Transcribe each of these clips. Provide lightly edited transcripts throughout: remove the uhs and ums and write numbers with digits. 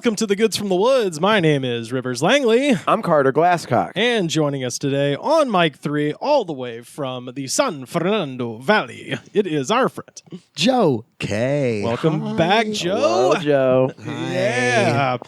Welcome to the Goods from the Woods. My name is Rivers Langley. I'm Carter Glasscock. And joining us today on mic 3, all the way from the San Fernando Valley, it is our friend, Joe Kaye. Welcome back, Joe. Hello, Joe. Hi. Yeah.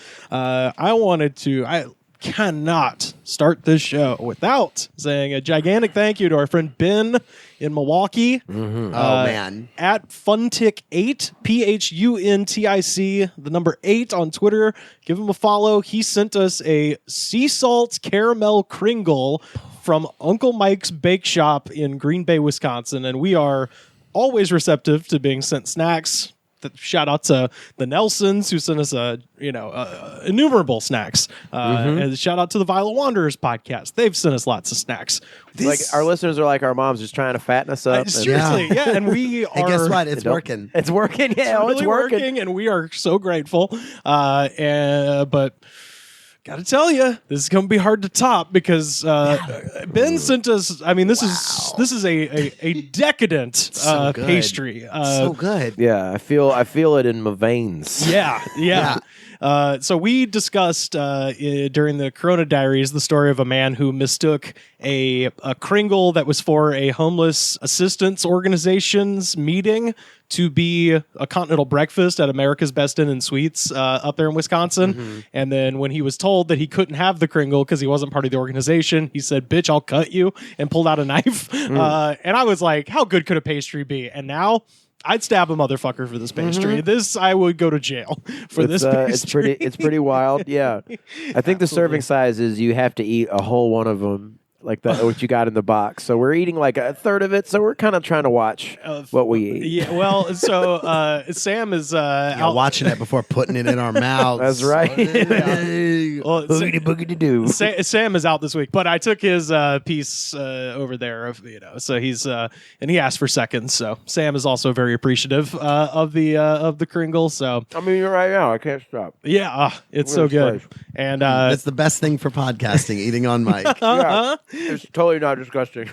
I cannot start this show without saying a gigantic thank you to our friend Ben in Milwaukee. Oh, man. At Funtic8, PHUNTIC, the number 8 on Twitter. Give him a follow. He sent us a sea salt caramel Kringle from Uncle Mike's Bake Shop in Green Bay, Wisconsin. And we are always receptive to being sent snacks. Shout out to the Nelsons who sent us innumerable snacks. And shout out to the Violet Wanderers podcast. They've sent us lots of snacks. Like our listeners are like our moms, just trying to fatten us up. Seriously, yeah. And we are. Hey, guess what? It's working. It's working. Yeah, It's really working, and we are so grateful. But gotta tell you, this is gonna be hard to top because Ben sent us. I mean, this is a decadent So good. pastry. So good. Yeah, I feel it in my veins. Yeah. So we discussed during the Corona Diaries the story of a man who mistook a Kringle that was for a homeless assistance organization's meeting to be a continental breakfast at America's Best Inn and Suites up there in Wisconsin. Mm-hmm. And then when he was told that he couldn't have the Kringle because he wasn't part of the organization, he said, "Bitch, I'll cut you," and pulled out a knife. And I was like, how good could a pastry be? And now I'd stab a motherfucker for this pastry. Mm-hmm. This, I would go to jail for this pastry. It's pretty wild. Yeah, I think the serving size is you have to eat a whole one of them, like what you got in the box. So we're eating like a third of it. So we're kind of trying to watch what we eat. Yeah, well, so Sam is out watching it before putting it in our mouths. That's right. Well, Boogity boogity doo. Sam is out this week, but I took his piece over there, so he's and he asked for seconds. So Sam is also very appreciative of the Kringle. So I mean, right now I can't stop. yeah, it's so good, and It's the best thing for podcasting, eating on mic. Yeah, it's totally not disgusting.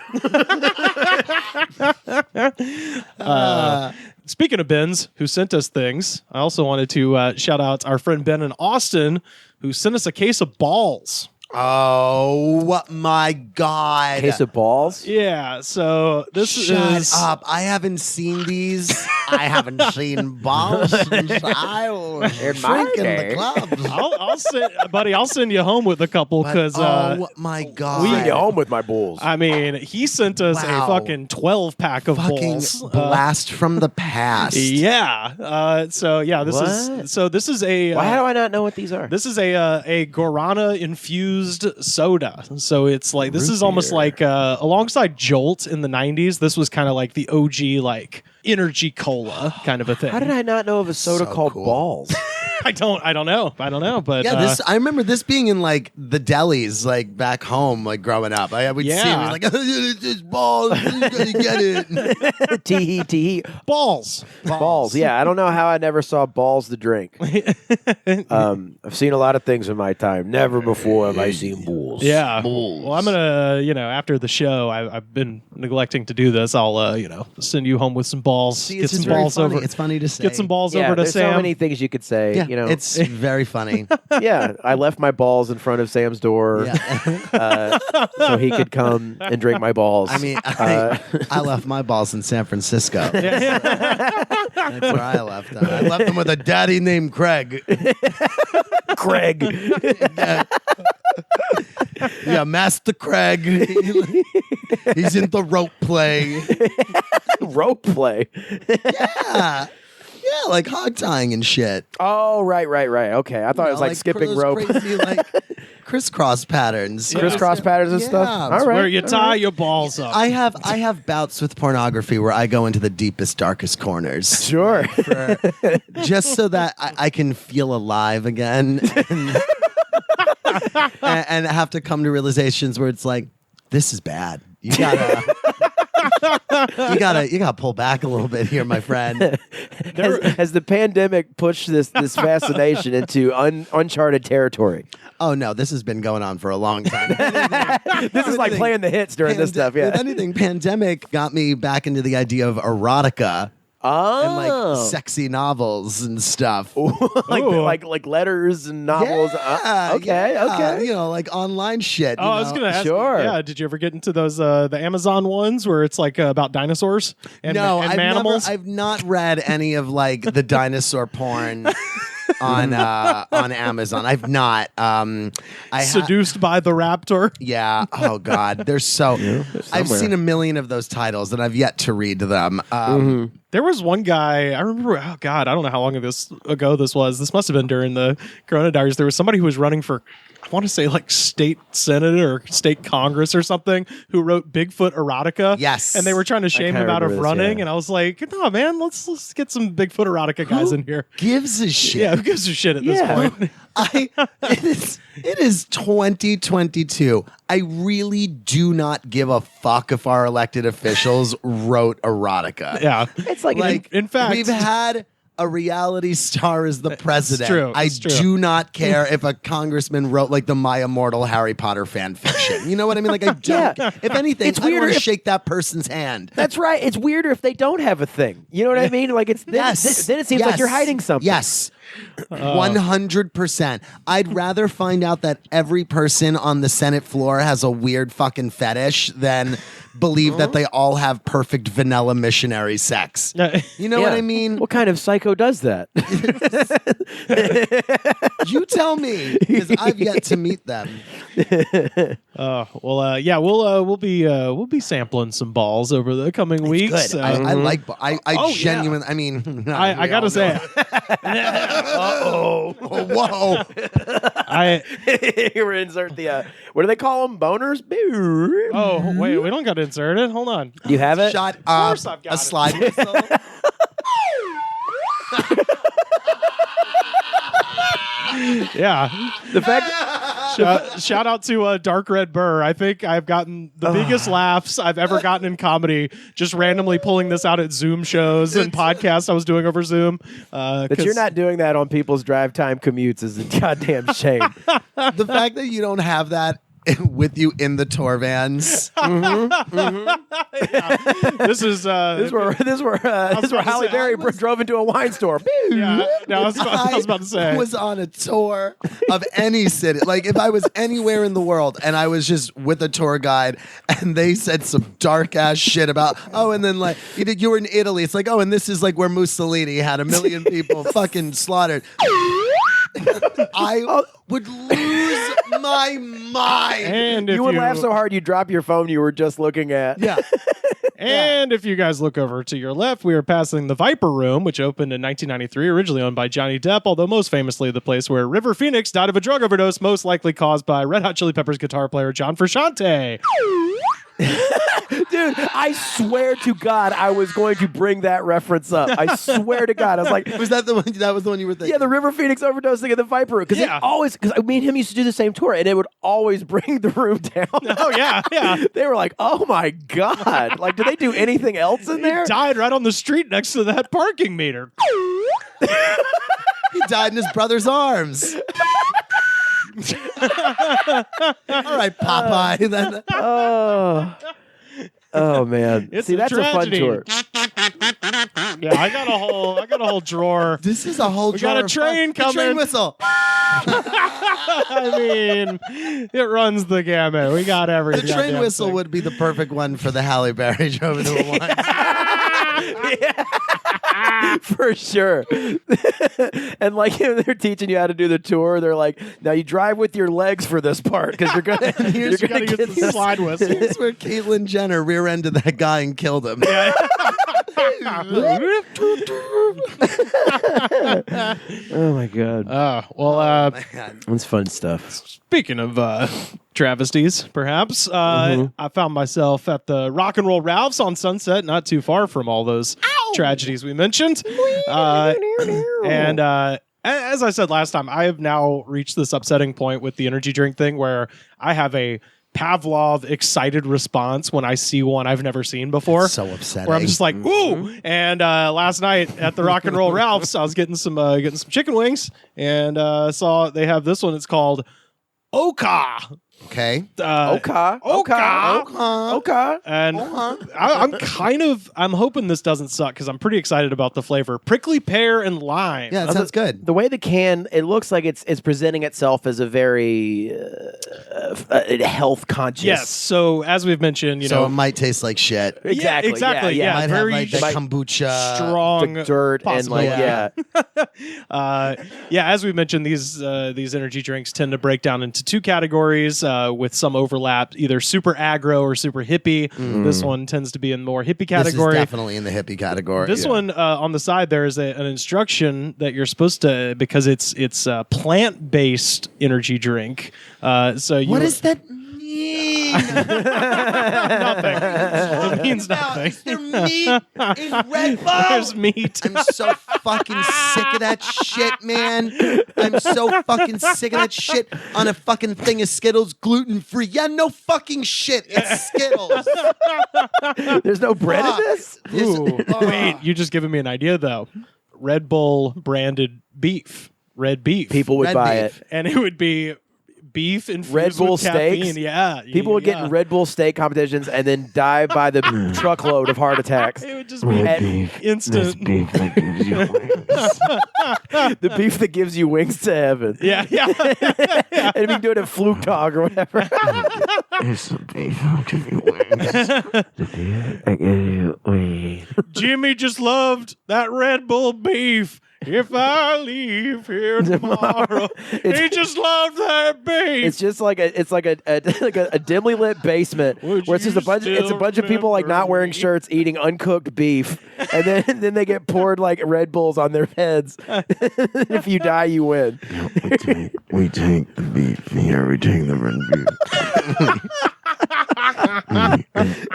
Speaking of Ben's, who sent us things, I also wanted to shout out our friend Ben in Austin, who sent us a case of balls. Oh, my God. Case of balls? Yeah, so this Shut is... up. I haven't seen these. I haven't seen balls since I was In my drinking day. the clubs. I'll send you home with a couple because oh, my God. We get home with my bulls. I mean, he sent us Wow. a fucking 12-pack of Fucking balls. blast from the past. Yeah. This is a Why do I not know what these are? this is a guarana infused soda. So it's like this is almost like alongside Jolt in the 90s. This was kind of like the OG like energy cola kind of a thing. How did I not know of a soda So called cool. balls? I don't know, but Yeah, I remember this being in like the delis, like back home, like growing up. I would see it Yeah. like, it's just balls, you gotta get it. Tee balls. balls. Yeah, I don't know how I never saw balls to drink. I've seen a lot of things in my time. Never before have I seen bulls. Yeah. Bulls. Well, I'm gonna, after the show, I've been neglecting to do this. I'll, send you home with some balls. See, get it's some just very balls funny. over. It's funny to say. Get some balls Yeah, over to there's Sam. so many things you could say. Yeah, You know, it's very funny. yeah, I left my balls in front of Sam's door Yeah. so he could come and drink my balls. I mean, I left my balls in San Francisco. That's where I left them. I left them with a daddy named Craig. Craig. Yeah, Master Craig. He's in the rope play. Rope play. Yeah. Yeah, like hog tying and shit. Oh, right. Okay, I thought it was like skipping those rope. Crazy, like crisscross patterns. Crisscross patterns and stuff. Yeah. All right. Where you tie your balls up. I have bouts with pornography where I go into the deepest, darkest corners. Sure. Just so that I can feel alive again and have to come to realizations where it's like, this is bad. You gotta pull back a little bit here, my friend. Has the pandemic pushed this fascination into uncharted territory? Oh no, this has been going on for a long time. This is like playing the hits during this stuff. Yeah. If anything, pandemic got me back into the idea of erotica. and like sexy novels and stuff. like letters and novels. Okay. You know, like online shit. I was gonna ask. Sure. Yeah. Did you ever get into those the Amazon ones where it's like about dinosaurs and No, and animals? I've not read any of like the dinosaur porn on Amazon. I've not. Seduced by the raptor. Yeah. Oh God. They're so. I've seen a million of those titles and I've yet to read them. There was one guy, I remember, oh God, I don't know how long ago this was. This must have been during the Corona Diaries. There was somebody who was running for, I want to say like state senate or state Congress or something, who wrote Bigfoot erotica. Yes. And they were trying to shame him out of running. Yeah. And I was like, no, man, let's get some Bigfoot erotica guys in here. Gives a shit. Yeah, who gives a shit at this point? It is 2022. I really do not give a fuck if our elected officials wrote erotica. Yeah. It's like in fact, we've had a reality star as the president. It's true. Do not care if a congressman wrote like the My Immortal Harry Potter fan fiction. You know what I mean? Like I don't. If anything, It's I want weirder to if- shake that person's hand. That's right. It's weirder if they don't have a thing. You know what I mean? Like it's then it seems like you're hiding something. Yes. 100%. I'd rather find out that every person on the Senate floor has a weird fucking fetish than believe that they all have perfect vanilla missionary sex. You know what I mean? What kind of psycho does that? You tell me, because I've yet to meet them. We'll be sampling some balls over the coming weeks. Good. I like. I genuinely. I mean, I gotta say, whoa! Here, insert the what do they call them? Boners? oh wait, we don't got to insert it. Hold on. Do you have it? Shut course up. I've got A it. slide whistle. Yeah. The fact. Shout out to Dark Red Burr. I think I've gotten the biggest laughs I've ever gotten in comedy just randomly pulling this out at Zoom shows and podcasts I was doing over Zoom. That you're not doing that on people's drive time commutes is a goddamn shame. The fact that you don't have that with you in the tour vans. This is where Halle Berry drove into a wine store. yeah. No, I was about to say. I was on a tour of any city. Like if I was anywhere in the world and I was just with a tour guide and they said some dark ass shit about, and then like you were in Italy. It's like, and this is like where Mussolini had 1 million people fucking slaughtered. I would lose my mind. And if You would laugh so hard you'd drop your phone you were just looking at. Yeah. And if you guys look over to your left, we are passing the Viper Room, which opened in 1993, originally owned by Johnny Depp, although most famously the place where River Phoenix died of a drug overdose, most likely caused by Red Hot Chili Peppers guitar player John Frusciante. Dude, I swear to God I was going to bring that reference up. I swear to God. I was like, Was that the one? That was the one you were thinking? yeah, the River Phoenix overdosing at the Viper Room. Because me and him used to do the same tour, and it would always bring the room down. Oh, yeah. They were like, oh my God. Like, did they do anything else in there? He died right on the street next to that parking meter. He died in his brother's arms. All right, Popeye. Then. Oh man. It's See, a that's tragedy. a fun tour. Yeah, I got a whole drawer. This is a whole. We got a train coming. The train whistle. I mean, it runs the gamut. We got everything. The train whistle would be the perfect one for the Halle Berry drove into a wine. For sure. And like they're teaching you how to do the tour. They're like, now you drive with your legs for this part because you're gonna You gotta get the slide whistle. This is where Caitlyn Jenner rear-ended that guy and killed him. Oh my God. That's fun stuff. Speaking of travesties, perhaps, I found myself at the Rock and Roll Ralph's on Sunset, not too far from all those tragedies we mentioned. As I said last time, I have now reached this upsetting point with the energy drink thing where I have a Pavlov excited response when I see one I've never seen before. So upsetting. Where I'm just like, ooh! And last night at the Rock and Roll Ralph's, I was getting some chicken wings and saw they have this one. It's called Oka. Okay. Oka. And I'm hoping this doesn't suck because I'm pretty excited about the flavor. Prickly pear and lime. Yeah, that sounds good. The way the can, it looks like it's presenting itself as a very health conscious. Yes. So as we've mentioned, So it might taste like shit. Exactly. exactly. Yeah. Might have very like the kombucha. strong The dirt possibly. and as we mentioned, these energy drinks tend to break down into two categories with some overlap, either super aggro or super hippie. This one tends to be in more hippie category. This is definitely in the hippie category. This one on the side, there is an instruction that you're supposed to, because it's a plant-based energy drink. So What does that mean? nothing. It means nothing. Is there meat in Red Bull? There's meat. I'm so fucking sick of that shit, man. I'm so fucking sick of that shit on a fucking thing of Skittles, gluten-free. Yeah, no fucking shit. It's Skittles. there's no bread in this? Ooh. Wait, you just giving me an idea though. Red Bull branded beef, red beef. People would Red buy beef. it. And it would be beef infused Red Bull with caffeine. steaks? Yeah. People would get in Red Bull steak competitions and then die by the truckload of heart attacks. It would just be instant. beef that gives you wings. The beef that gives you wings to heaven. Yeah. And we can do it at Fluke Dog or whatever. It's the beef that gives you wings. The beef that gives you wings. Jimmy just loved that Red Bull beef. If I leave here tomorrow, he just loved that beef. It's just like a dimly lit basement Would where it's just you a bunch of people like not remember wearing me? shirts eating uncooked beef, and then they get poured like Red Bulls on their heads. If you die, you win. We take the beef here. We take the red beef.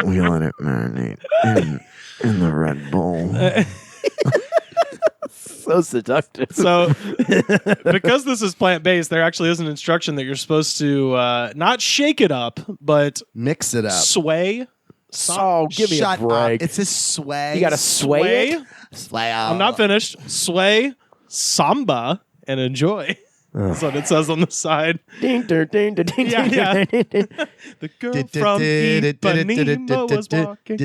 we let it marinate in the Red Bull. So seductive. So, because this is plant-based, there actually is an instruction that you're supposed to not shake it up, but Mix it up. sway. Oh, give me Shut a break. up. It's a sway. You got to sway it. sway out. I'm not finished. Sway, samba, and enjoy. That's what it says on the side. Ding, ding, ding, ding, ding, Yeah, ding, yeah. ding, ding. The girl from Ipanema was walking.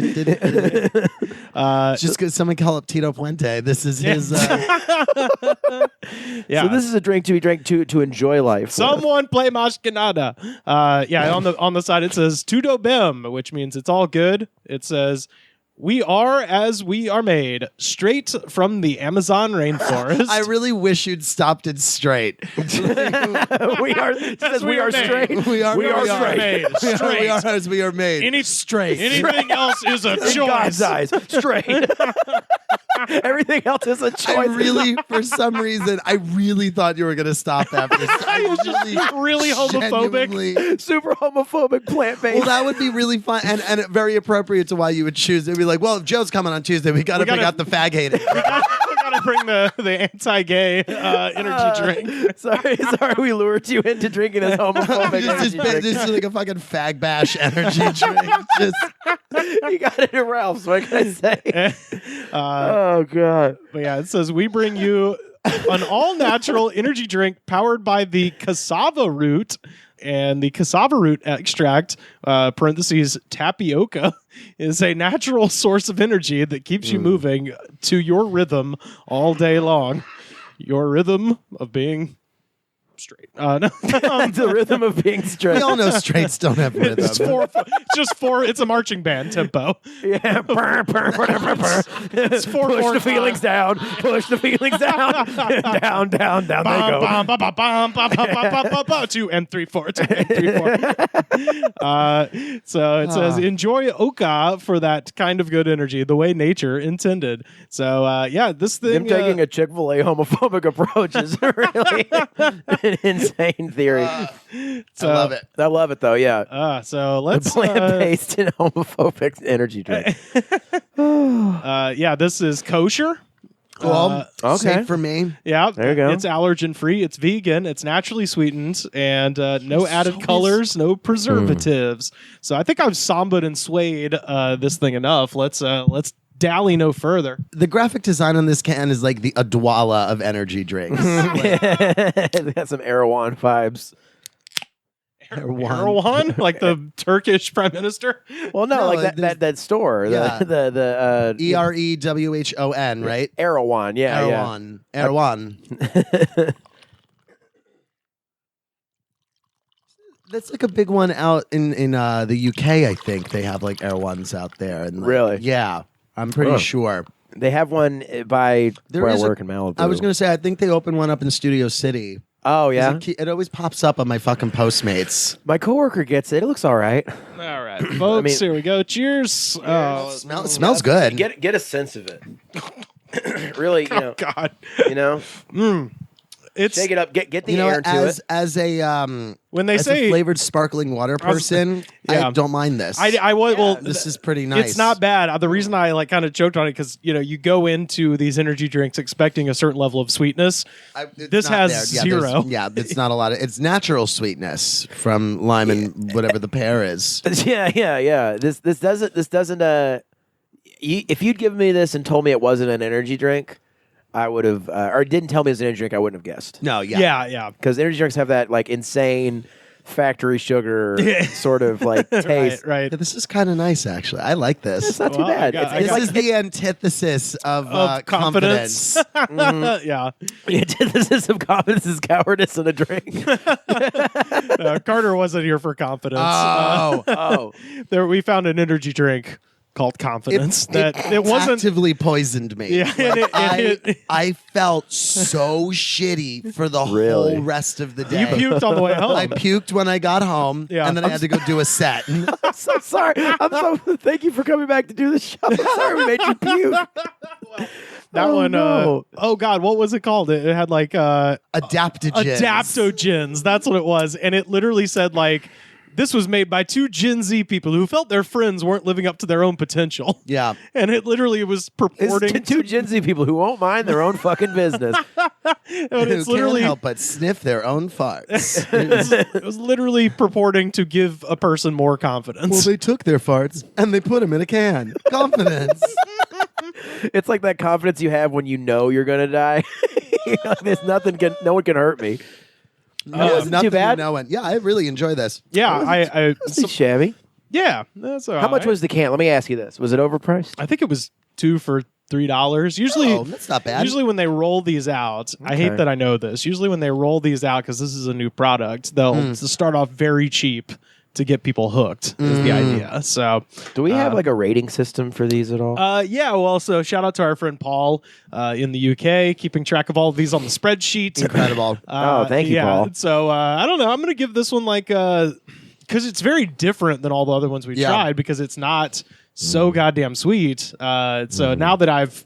Just because someone call up Tito Puente. This is his. Yeah. So this is a drink to be drank to enjoy life. with. Someone play Mashkinada. On the side it says Tudo Bim, which means it's all good. It says we are as we are made, straight from the Amazon rainforest. I really wish you'd stopped it straight. we are. It says we are made. straight. We are straight. made. Straight. We are as we are made. Anything else is a In choice. God's eyes, straight. Everything else is a choice. I really, for some reason, I really thought you were going to stop after this. I was just really homophobic. genuinely- super homophobic plant based. Well, that would be really fun and very appropriate to why you would choose. It'd be like, well, if Joe's coming on Tuesday, we got to bring out the fag hating. We gotta bring the anti-gay energy drink. sorry, we lured you into drinking this homophobic energy drink. Just like a fucking fag bash energy drink. Just You got it at Ralph's. What can I say? Oh God! But yeah, it says we bring you an all-natural energy drink powered by the cassava root. And the cassava root extract, parentheses, tapioca, is a natural source of energy that keeps you moving to your rhythm all day long. Your rhythm of being straight. No. The rhythm of being straight. we all know straights don't have rhythm. It's a marching band tempo. Yeah. It's four, Push four, the feelings down. Push the feelings down. Down, down, down. They go. 2 and 3 4. 2 and 3 4. So it says enjoy Oka for that kind of good energy, the way nature intended. So this thing. Them taking a Chick-fil-A homophobic approach is really an insane theory. I love it. I love it though. Yeah. So let's Plant-based and homophobic energy drink. this is kosher. Cool. Okay. Safe for me. Yeah, There you go. It's allergen free. It's vegan. It's naturally sweetened, and no added colors, no preservatives. So I think I've samba'd and swayed this thing enough. Let's dally no further. The graphic design on this can is like the Adwala of energy drinks. It got some Erewhon vibes. Erdogan, like the Turkish prime minister. Well, no, No, like that store. Yeah. The Erewhon, right? Erewhon, yeah. Erewhon. That's like a big one out in the UK. I think they have like Erewhons out there. And like, Really? Yeah, I'm pretty sure. They have one by where I is work in Malibu. I was going to say, I think they opened one up in Studio City. Oh, yeah? It always pops up on my fucking Postmates. My coworker gets it. It looks all right. All right, folks, here we go. Cheers. Oh, It smells good. Get a sense of it. Really, you know. God. You know? It's Shake it up. Get the You know, air into as it. as a when they as say a flavored sparkling water person, yeah. I don't mind this. I was well. This is pretty nice. It's not bad. The reason I like kind of choked on it because you go into these energy drinks expecting a certain level of sweetness. It's This not has there. zero. Yeah, it's not a lot of. It's natural sweetness from lime and whatever the pear is. Yeah. This doesn't. If you'd given me this and told me it wasn't an energy drink, I would have, or didn't tell me it was an energy drink, I wouldn't have guessed. No, yeah. Yeah. Because energy drinks have that like insane factory sugar sort of like taste. Right. Yeah, this is kind of nice, actually. I like this. It's not too Well, bad. This is the antithesis of confidence. Yeah. The antithesis of confidence is cowardice in a drink. Carter wasn't here for confidence. Oh. We found an energy drink called Confidence it wasn't. Actively poisoned me. Yeah, and I felt so shitty for the Really? whole rest of the day. You puked on the way home. I puked when I got home, Yeah. and then I had to go do a set. I'm so sorry. Thank you for coming back to do the show. I'm sorry we made you puke. That Oh, one. no. Oh God, what was it called? It had like Adaptogens. adaptogens. That's what it was, and it literally said like. This was made by two Gen Z people who felt their friends weren't living up to their own potential. Yeah. And it literally was purporting It's two Gen Z people who won't mind their own fucking business. it's Who literally can't help but sniff their own farts. it was literally purporting to give a person more confidence. Well, they took their farts and they put them in a can. Confidence. It's like that confidence you have when you know you're gonna die. You're like, there's no one can hurt me. No, isn't too bad. Yeah, I really enjoy this. Yeah, It's shabby. yeah, that's all How much right. was the can? Let me ask you this: was it overpriced? I think it was 2 for $3. Usually, Oh, that's not bad. Usually, when they roll these out, I hate Okay. that I know this. Usually, when they roll these out, because this is a new product, they'll start off very cheap to get people hooked. Is the idea. So, Do we have like a rating system for these at all? yeah. Well, so shout out to our friend Paul in the UK, keeping track of all of these on the spreadsheet. Incredible. Thank you, Paul. So I don't know. I'm going to give this one like because it's very different than all the other ones we've Yeah. tried because it's not so goddamn sweet. So now that I've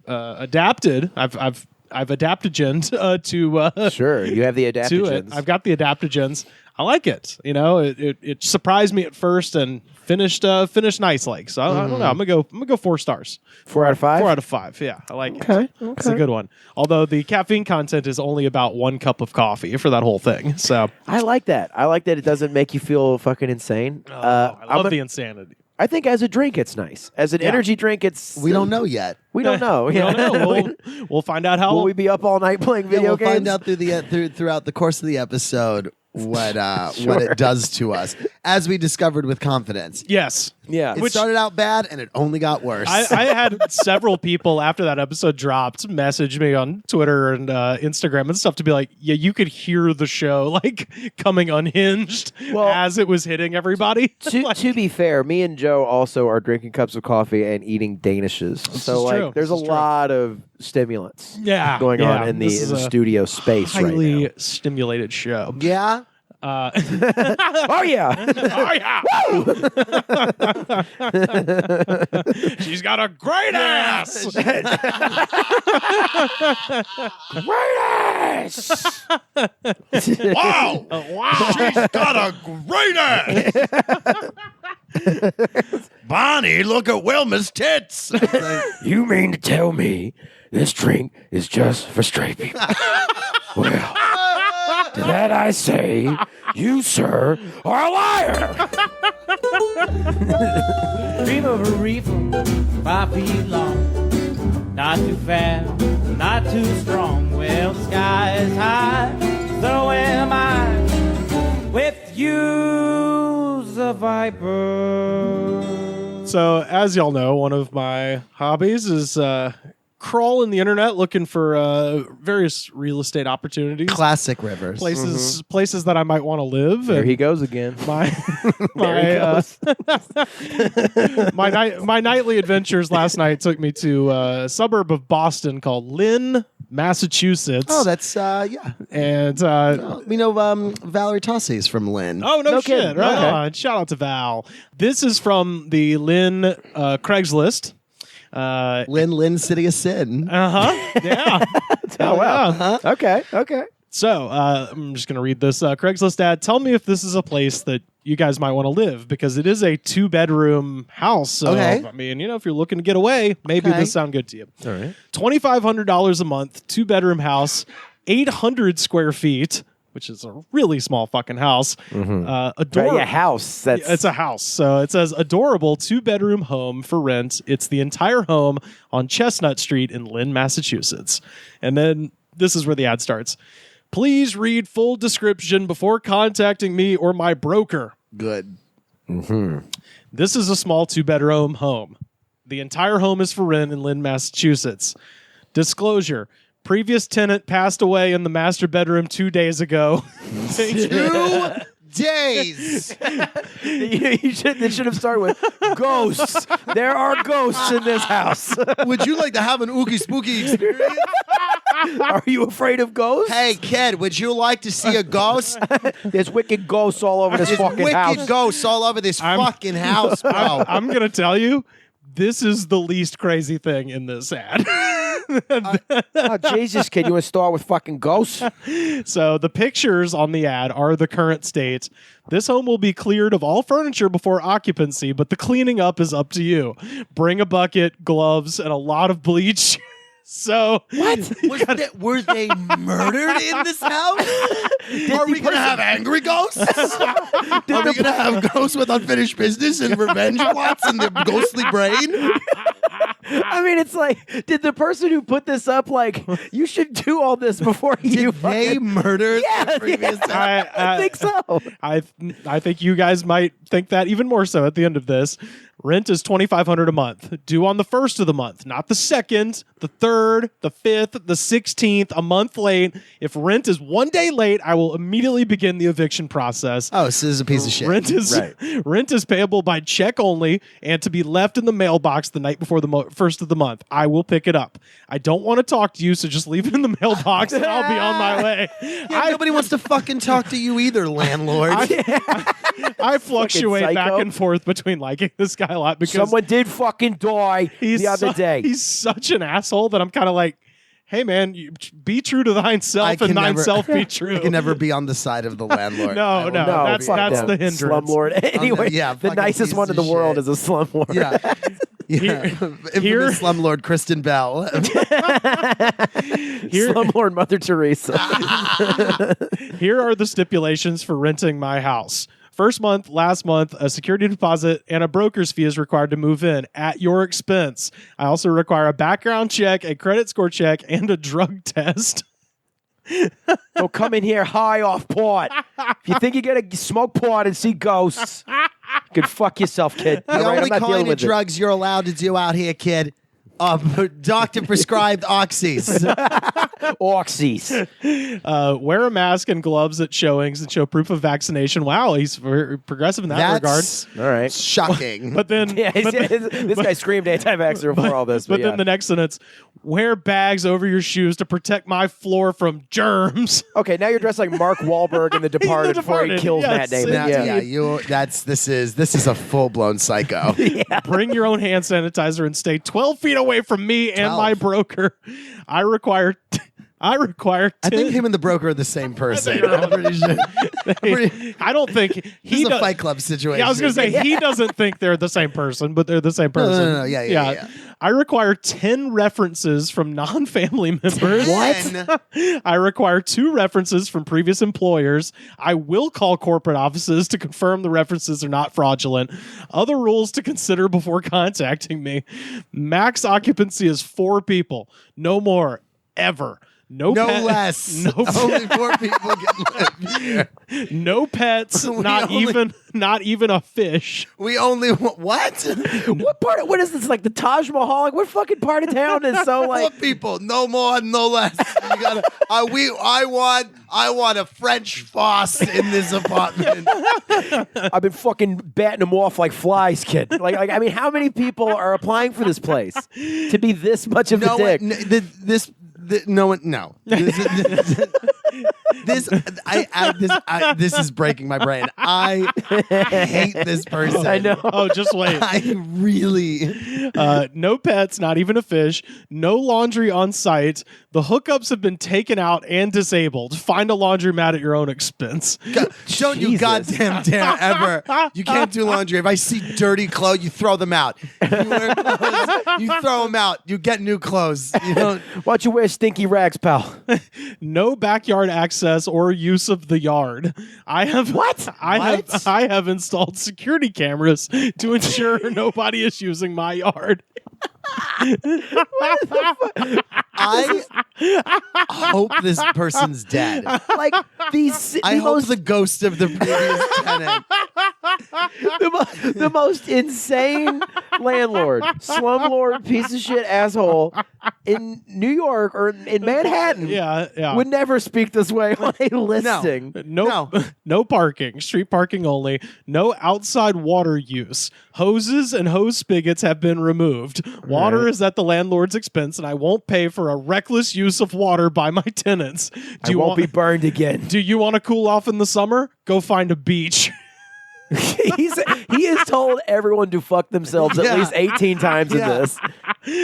adapted, I've adaptogened to Sure, you have the to adaptogens. it. I've got the adaptogens. I like it. It surprised me at first and finished nicely. So I don't know. I'm gonna go 4 stars. 4 out of 5. 4 out of 5. Yeah, I like it. Okay. It's a good one. Although the caffeine content is only about 1 cup of coffee for that whole thing. So I like that. I like that it doesn't make you feel fucking insane. I love the insanity. I think as a drink, it's nice. As an energy drink, it's We don't know yet. We don't know. We don't know. We'll find out how. Will we be up all night playing video We'll games? find out throughout the course of the episode what it does to us, as we discovered with Confidence. Yes. Yeah. It started out bad and it only got worse. I had several people after that episode dropped message me on Twitter and Instagram and stuff to be like, yeah, you could hear the show like coming unhinged as it was hitting everybody. To be fair, me and Joe also are drinking cups of coffee and eating Danishes. So is true. there's a This is true. lot of stimulants Going on in the studio space right highly now. stimulated show. yeah. Oh yeah. She's got a great ass. Wow. Wow. She's got a great ass. Bonnie, look at Wilma's tits. You mean to tell me this drink is just for straight people? Well, to that I say, you, sir, are a liar. Dream of a reefer, 5 feet long. Not too fast, not too strong. Well, the sky is high, so am I. With use a viper. So, as y'all know, one of my hobbies is crawling the internet looking for various real estate opportunities, Classic Rivers. places that I might want to live. There and he goes again. My There he goes. my nightly adventures last night took me to a suburb of Boston called Lynn, Massachusetts. Oh, that's yeah. and We know Valerie Tossi's from Lynn. oh no, shit! kidding. Right Okay. on. Shout out to Val. This is from the Lynn Craigslist. Lynn, City of Sin. Yeah. Oh, wow. Yeah. Okay. So I'm just going to read this Craigslist ad. Tell me if this is a place that you guys might want to live, because it is a 2-bedroom house. So, Okay. I mean, if you're looking to get away, maybe Okay. this sound good to you. All right. $2,500 a month, 2-bedroom house, 800 square feet, which is a really small fucking house. Adorable. Yeah, house. That's It's a house. So it says adorable 2-bedroom home for rent. It's the entire home on Chestnut Street in Lynn, Massachusetts. And then this is where the ad starts. Please read full description before contacting me or my broker. Good. This is a small 2-bedroom home. The entire home is for rent in Lynn, Massachusetts. Disclosure. Previous tenant passed away in the master bedroom 2 days ago. 2 days. They should have started with ghosts. There are ghosts in this house. Would you like to have an oogie spooky experience? Are you afraid of ghosts? Hey, kid, would you like to see a ghost? There's wicked ghosts all over this There's fucking wicked house. ghosts all over this fucking house, bro. I'm going to tell you, this is the least crazy thing in this ad. Oh, Jesus, kid, you want to start with fucking ghosts? So the pictures on the ad are the current state. This home will be cleared of all furniture before occupancy, but the cleaning up is up to you. Bring a bucket, gloves, and a lot of bleach. So Were they murdered in this house? Are we going to have angry ghosts? Are we going to have ghosts with unfinished business and revenge plots in the ghostly brain? I mean, it's like, did the person who put this up, like, you should do all this before you Did they murder the previous tenant? I think so. I think you guys might think that even more so at the end of this. Rent is $2,500 a month, due on the 1st of the month, not the 2nd, the 3rd, the 5th, the 16th, a month late. If rent is 1 day late, I will immediately begin the eviction process. Oh, so this is a piece of shit. Rent is payable by check only and to be left in the mailbox the night before the 1st of the month. I will pick it up. I don't want to talk to you, so just leave it in the mailbox and I'll be on my way. Yeah, nobody wants to fucking talk to you either, landlord. I fluctuate Fucking back psycho. and forth between liking this guy a lot because Someone did fucking die the other day. He's such an asshole that I'm kind of like, hey man, you be true to thine self and thine self be true. I can never be on the side of the landlord. No, I will no, never that's be- that's the hindrance. Slumlord. Anyway, yeah, the fucking nicest piece one in of the world shit. is a slumlord. Yeah. Yeah. here- Infamous slumlord Kristen Bell. Slumlord Mother Teresa. Here are the stipulations for renting my house. First month, last month, a security deposit and a broker's fee is required to move in at your expense. I also require a background check, a credit score check, and a drug test. Don't come in here high off pot. If you think you're going to smoke pot and see ghosts, you can fuck yourself, kid. The All right, I'm only not dealing kind of with it. drugs you're allowed to do out here, kid, doctor prescribed oxys. Oxys. Wear a mask and gloves at showings and show proof of vaccination. Wow, he's very progressive in that regard. That's All right. shocking. But then, Yeah, this guy screamed anti-vaxxer before all this. but yeah. then the next sentence: wear bags over your shoes to protect my floor from germs. Okay, now you're dressed like Mark Wahlberg in The Departed before he Departed, kills yes. Matt Damon. yeah, this is a full blown psycho. Bring your own hand sanitizer and stay 12 feet away from me and 12. my broker. I require 10. I think him and the broker are the same person. I'm pretty sure. I don't think This he is a does. Fight Club situation. Yeah, I was going to say he doesn't think they're the same person, but they're the same person. no. Yeah. I require 10 references from non-family members. What? I require 2 references from previous employers. I will call corporate offices to confirm the references are not fraudulent. Other rules to consider before contacting me. Max occupancy is 4 people. No more. Ever. No less. No Only 4 people can live here. No pets. Not even a fish. We only want what? What is this, like the Taj Mahal? Like, what fucking part of town is so 4 like? people, no more, no less. You gotta. I want a French foss in this apartment. I've been fucking batting them off like flies, kid. Like I mean, how many people are applying for this place to be this much of a dick? No one. No. This is breaking my brain. I hate this person. I know. Oh, just wait. I really. No pets, not even a fish. No laundry on site. The hookups have been taken out and disabled. Find a laundromat at your own expense. Don't you goddamn dare ever. You can't do laundry. If I see dirty clothes, you throw them out. You wear clothes, you throw them out. You get new clothes. You don't. Why don't you wear stinky rags, pal? No backyard access or use of the yard. I have installed security cameras to ensure nobody is using my yard. I hope this person's dead. Like I hope the ghost of the previous tenant. the most insane landlord, slumlord, piece of shit asshole in New York or in Manhattan would never speak this way on a listing. No parking, street parking only. No outside water use. Hoses and hose spigots have been removed. Water is at the landlord's expense, and I won't pay for a reckless use of water by my tenants. I won't be burned again. Do you want to cool off in the summer? Go find a beach. He has told everyone to fuck themselves at least 18 times in this.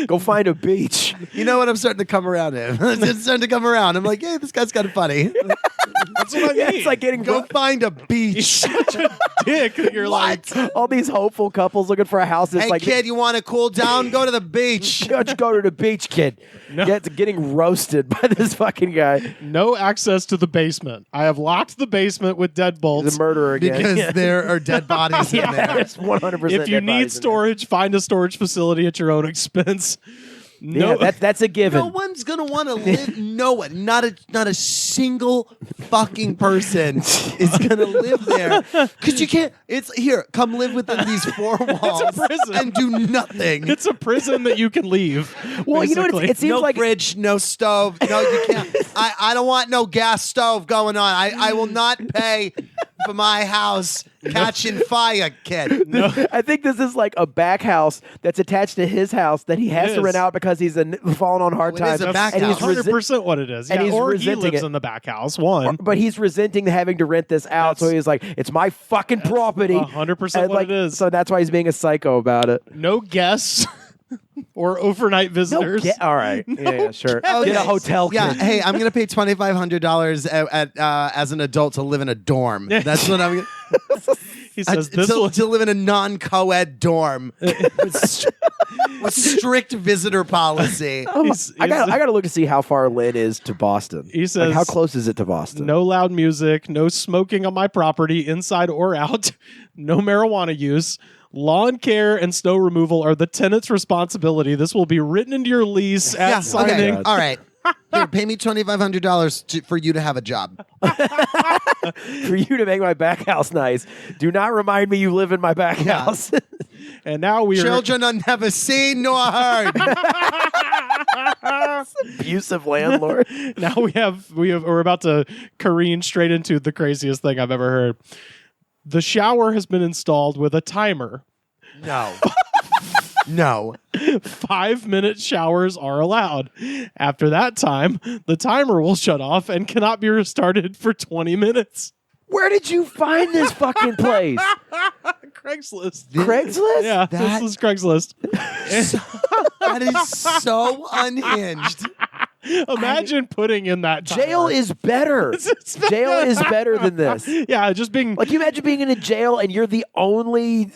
Go find a beach. You know what? I'm starting to come around him. It's starting to come around. I'm like, hey, this guy's kind of funny. That's what I mean. It's like getting Go find a beach. He's such a dick that you're like, all these hopeful couples looking for a house. It's hey, like, kid, you want to cool down? Go to the beach. Why don't you go to the beach, kid? No. Getting roasted by this fucking guy. no access to the basement. I have locked the basement with deadbolts. He's a murderer again. Because there are dead bodies in there. It's 100%. If you need storage, find a storage facility at your own expense. No, that's a given. No one's gonna want to live. No one, not a single fucking person is gonna live there because you can't. It's here. Come live within these 4 walls and do nothing. it's a prison that you can leave. Well, you know what? It seems No like fridge, no stove. No, you can't. I don't want no gas stove going on. I will not pay for my house catching fire, kid. No. I think this is like a back house that's attached to his house that he has to rent out because he's fallen on hard Well, it times. is a back and house. he's 100% what it is. and Yeah, he's or he resenting lives it. in the back house. One. But he's resenting having to rent this out, so he's like, "It's my fucking property." 100% And, what like, it is. So that's why he's being a psycho about it. No guests or overnight visitors. All right, yeah, sure. Okay. Get a hotel. Yeah, kid. hey, I'm gonna pay $2,500 as an adult to live in a dorm. That's what I'm. He says this will. To live in a non-co-ed dorm with strict visitor policy. I gotta look to see how far Lynn is to Boston. He says, how close is it to Boston? No loud music, no smoking on my property, inside or out, no marijuana use. Lawn care and snow removal are the tenant's responsibility. This will be written into your lease at signing. Okay. All right. Here, pay me $2,500 for you to have a job. For you to make my back house nice. Do not remind me you live in my back house. And now we are Children are never seen nor heard. Abusive landlord. now we're about to careen straight into the craziest thing I've ever heard. The shower has been installed with a timer. No. No. 5-minute showers are allowed. After that time, the timer will shut off and cannot be restarted for 20 minutes. Where did you find this fucking place? Craigslist. Craigslist? Yeah, this is Craigslist. That is so unhinged. Imagine putting in that timer. Jail is better. Jail is better than this. Yeah, just being Like, you imagine being in a jail and you're the only,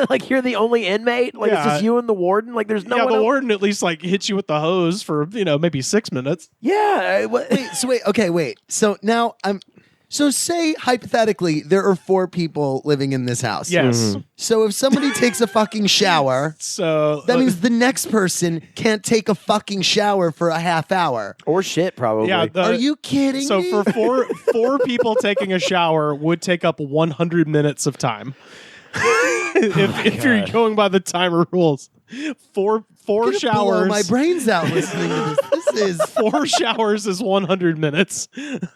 like, you're the only inmate. Like, it's Yeah. just you and the warden. Like, there's no one the else. warden at least like hits you with the hose for maybe 6 minutes. Yeah. Wait. So now So say, hypothetically, there are 4 people living in this house. Yes. So if somebody takes a fucking shower, that means the next person can't take a fucking shower for a half hour. Or shit, probably. Yeah, Are you kidding me? So for four people taking a shower would take up 100 minutes of time. if you're going by the timer rules. Four showers. Blow my brains out listening to this. This is 4 showers is 100 minutes.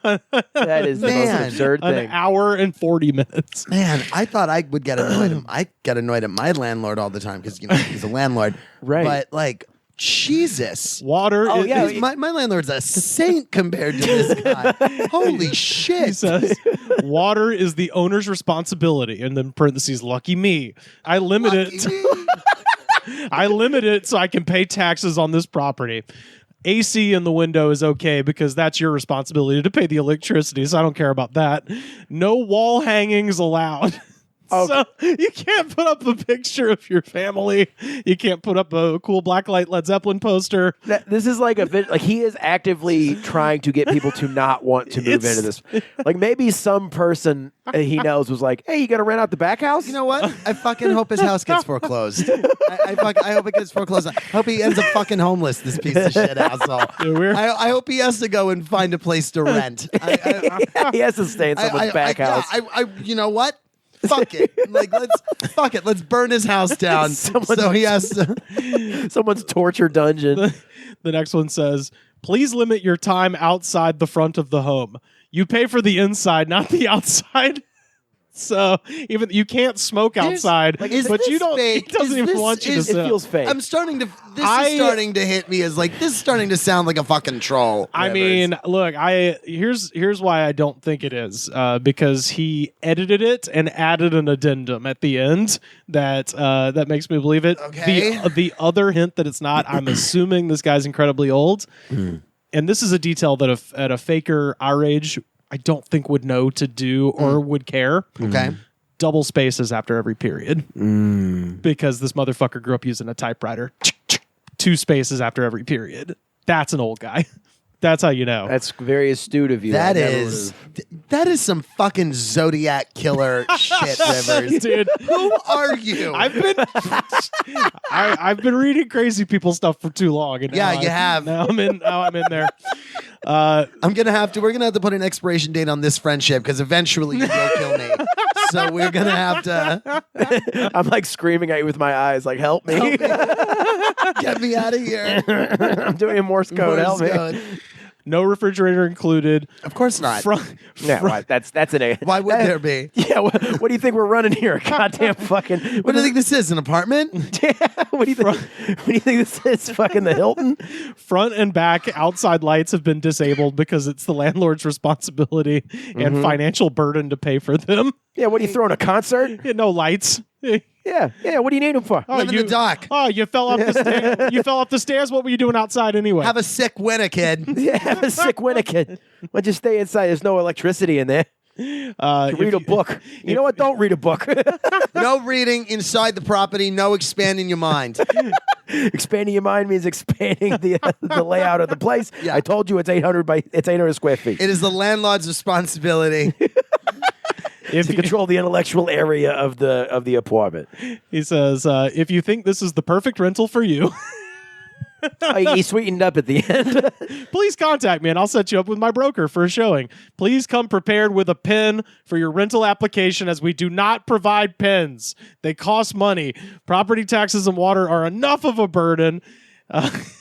That is the most absurd thing. An hour and 40 minutes. Man, I thought I would get annoyed. I get annoyed at my landlord all the time because he's a landlord. Right. But like, Jesus. Water. My landlord's a saint compared to this guy. Holy shit. He says, water is the owner's responsibility. And then parentheses, lucky me. I limit it so I can pay taxes on this property. AC in the window is okay because that's your responsibility to pay the electricity, so I don't care about that. No wall hangings allowed. So you can't put up a picture of your family. You can't put up a cool Blacklight Led Zeppelin poster. This is like he is actively trying to get people to not want to move into this. Like maybe some person he knows was like, "Hey, you got to rent out the back house?" You know what? I fucking hope his house gets foreclosed. I hope it gets foreclosed. I hope he ends up fucking homeless. This piece of shit asshole. I hope he has to go and find a place to rent. He has to stay in someone's back house. You know what? Fuck it. Let's burn his house down. So he has to. Someone's torture dungeon. The next one says, please limit your time outside the front of the home. You pay for the inside, not the outside. So even you can't smoke outside, but you don't. Fake? He doesn't even want you to. It feels fake. I'm starting to. This is starting to hit me as like this is starting to sound like a fucking troll. I mean, look, here's why I don't think it is because he edited it and added an addendum at the end that makes me believe it. Okay. The other hint that it's not, I'm assuming this guy's incredibly old, and this is a detail that at a faker our age, I don't think would know to do or would care. Okay. Double spaces after every period. Because this motherfucker grew up using a typewriter. 2 spaces after every period. That's an old guy. That's how you know. That's very astute of you. That is some fucking Zodiac killer shit, Rivers. Dude, who are you? I've been reading crazy people stuff for too long. And yeah, you have. Now I'm in there. We're gonna have to put an expiration date on this friendship because eventually you will kill me. So we're gonna have to. I'm like screaming at you with my eyes, like help me. Get me out of here. I'm doing a Morse code. Help me. No refrigerator included. Of course not. Yeah, that's an A. Why would there be? Yeah, what do you think we're running here? Goddamn fucking. What do you think this is? An apartment? Yeah, what do you think? What do you think this is? Fucking the Hilton? Front and back outside lights have been disabled because it's the landlord's responsibility and financial burden to pay for them. Yeah, what are you throwing, a concert? Yeah, no lights. Yeah. What do you need them for? Live in the dock. Oh, you fell up the stairs. You fell up the stairs. What were you doing outside anyway? Have a sick winter, kid. Yeah, have a sick winter, kid. Why don't you stay inside? There's no electricity in there. Read a book. You know what? Don't read a book. No reading inside the property. No expanding your mind. Expanding your mind means expanding the layout of the place. Yeah. I told you it's 800 square feet. It is the landlord's responsibility. To control the intellectual area of the apartment. He says, if you think this is the perfect rental for you, he sweetened up at the end. please contact me and I'll set you up with my broker for a showing. Please come prepared with a pen for your rental application as we do not provide pens. They cost money. Property taxes and water are enough of a burden.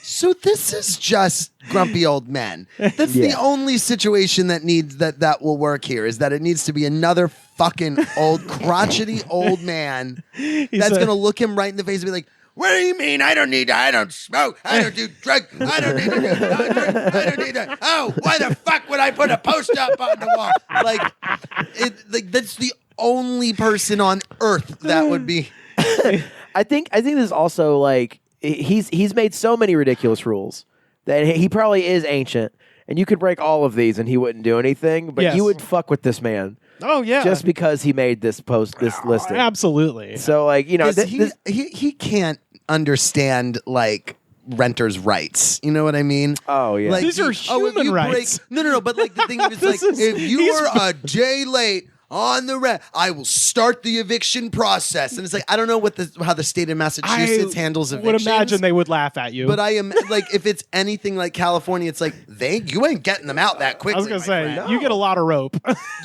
So this is just grumpy old men. That's the only situation that will work here is that it needs to be another fucking old crotchety old man that's going to look him right in the face and be like, what do you mean? I don't smoke. I don't do drugs. I don't need to do I don't need to. Oh, why the fuck would I put a post up on the wall? Like that's the only person on earth that would be. I think this is also like he's made so many ridiculous rules that he probably is ancient, and you could break all of these and he wouldn't do anything, but you would fuck with this man. Oh yeah, just because he made this listing. Absolutely. So like he can't understand like renters' rights. You know what I mean? Oh yeah. Like, These are if human you rights. No. But like the thing is, like, if you are a day late on the rent, I will start the eviction process. And it's like, I don't know how the state of Massachusetts handles evictions. Would imagine they would laugh at you. But I am like, if it's anything like California, it's like you ain't getting them out that quickly. I was gonna say you get a lot of rope.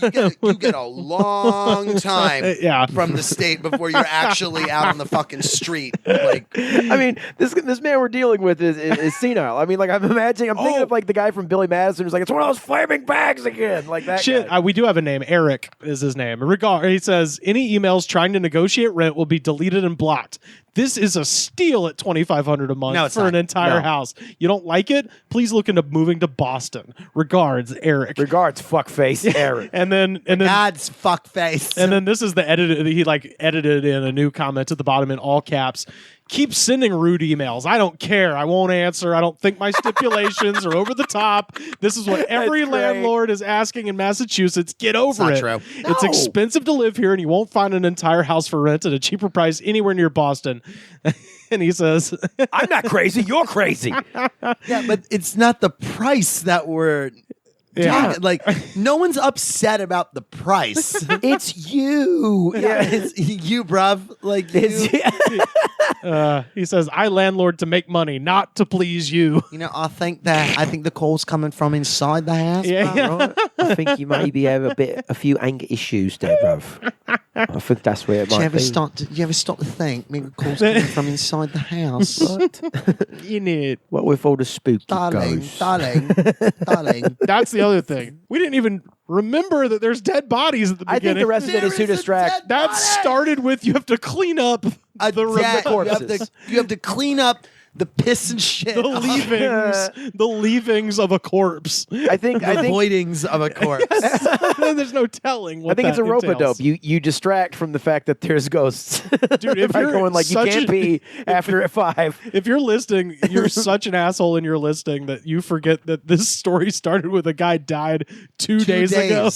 You get a long time from the state before you're actually out on the fucking street. Like, I mean, this man we're dealing with is senile. I mean, like I'm thinking of like the guy from Billy Madison who's like, it's one of those flaming bags again, like that. Shit, guy. we do have a name. Eric is his name. He says any emails trying to negotiate rent will be deleted and blocked. This is a steal at $2,500 a month for an entire house. You don't like it? Please look into moving to Boston. Regards, Eric. Regards, fuckface, Eric. and then God's fuckface. And then this is the edited. He like edited in a new comment at the bottom in all caps. Keep sending rude emails. I don't care. I won't answer. I don't think my stipulations are over the top. This is what every landlord is asking in Massachusetts. Get over it. True. It's expensive to live here, and you won't find an entire house for rent at a cheaper price anywhere near Boston. And he says, I'm not crazy. You're crazy. Yeah, but it's not the price that we're... Yeah. Like, no one's upset about the price. It's you. Yeah, it's you, bruv. Like, he says, I landlord to make money, not to please you. you know, I think the call's coming from inside the house. Yeah. I think you maybe have a few anger issues there, bruv. I think that's where it might be. You ever stop to think maybe the call's coming from inside the house? You need. What with all the spooky darling. That's the other thing. We didn't even remember that there's dead bodies at the I beginning. think the rest of it is to distract. That started with you have to clean up the corpses. You have to clean up the piss and shit. The leavings of a corpse. I think voidings of a corpse. There's no telling. I think it's a rope-a-dope. entails. You distract from the fact that there's ghosts. Dude, if By you're going like you can't pee after 5. If you're listing, you're such an asshole in your listing that you forget that this story started with a guy died 2 days ago.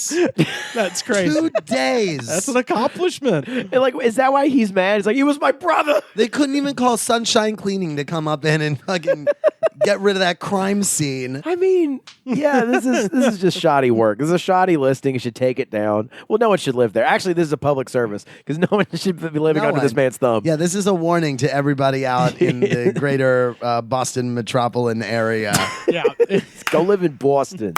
That's crazy. 2 days. That's an accomplishment. And like, is that why he's mad? He's like, he was my brother. They couldn't even call Sunshine Cleaning to come up in and fucking get rid of that crime scene. I mean, yeah, this is just shoddy work. This is a shoddy listing. You should take it down. Well, no one should live there. Actually, this is a public service because no one should be living under this man's thumb. Yeah, this is a warning to everybody out in the greater Boston metropolitan area. Yeah. Go live in Boston.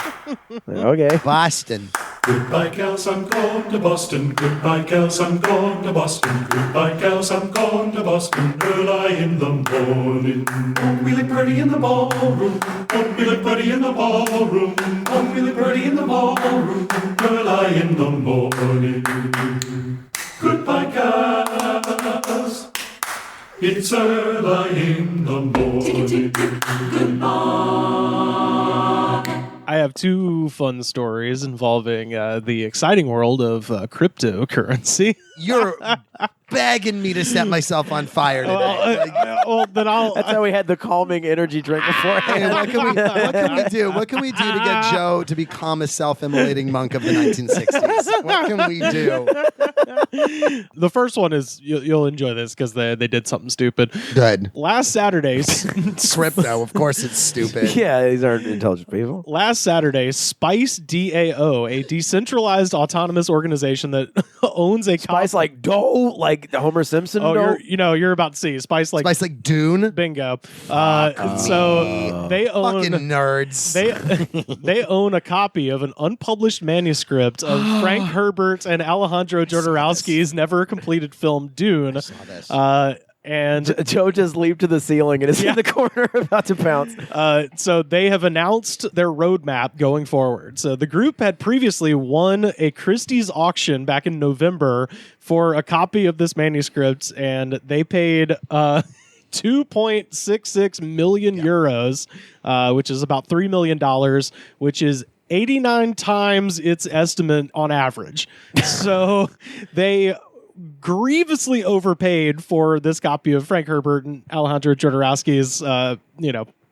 Okay. Boston. Goodbye, gals, I'm going to Boston. Goodbye, gals, I'm going to Boston. Goodbye, gals, I'm going to Boston. Early in the morning. Won't we look pretty in the ballroom? Won't we look pretty in the ballroom? Won't we look pretty in the ballroom? Early in the morning. Goodbye, gals. It's early in the morning. I have 2 fun stories involving the exciting world of cryptocurrency. You're begging me to set myself on fire today. Then I'll. That's how we had the calming energy drink beforehand. What can we do? What can we do to get Joe to become a self-immolating monk of the 1960s? What can we do? The first one is you'll enjoy this because they did something stupid. Good. Last Saturday, Crypto, of course it's stupid. Yeah, these aren't intelligent people. Last Saturday, Spice DAO, a decentralized autonomous organization that owns a Spice like dough, like the Homer Simpson dough. You're about to see Spice like Dune. Bingo. So they own Fucking nerds. They own a copy of an unpublished manuscript of Frank Herbert and Alejandro Jodorowsky's never completed film Dune. And Joe just leaped to the ceiling and is in the corner about to pounce. So they have announced their roadmap going forward. So the group had previously won a Christie's auction back in November for a copy of this manuscript, and they paid 2.66 million euros, which is about $3 million, which is 89 times its estimate on average. So they grievously overpaid for this copy of Frank Herbert and Alejandro Jodorowsky's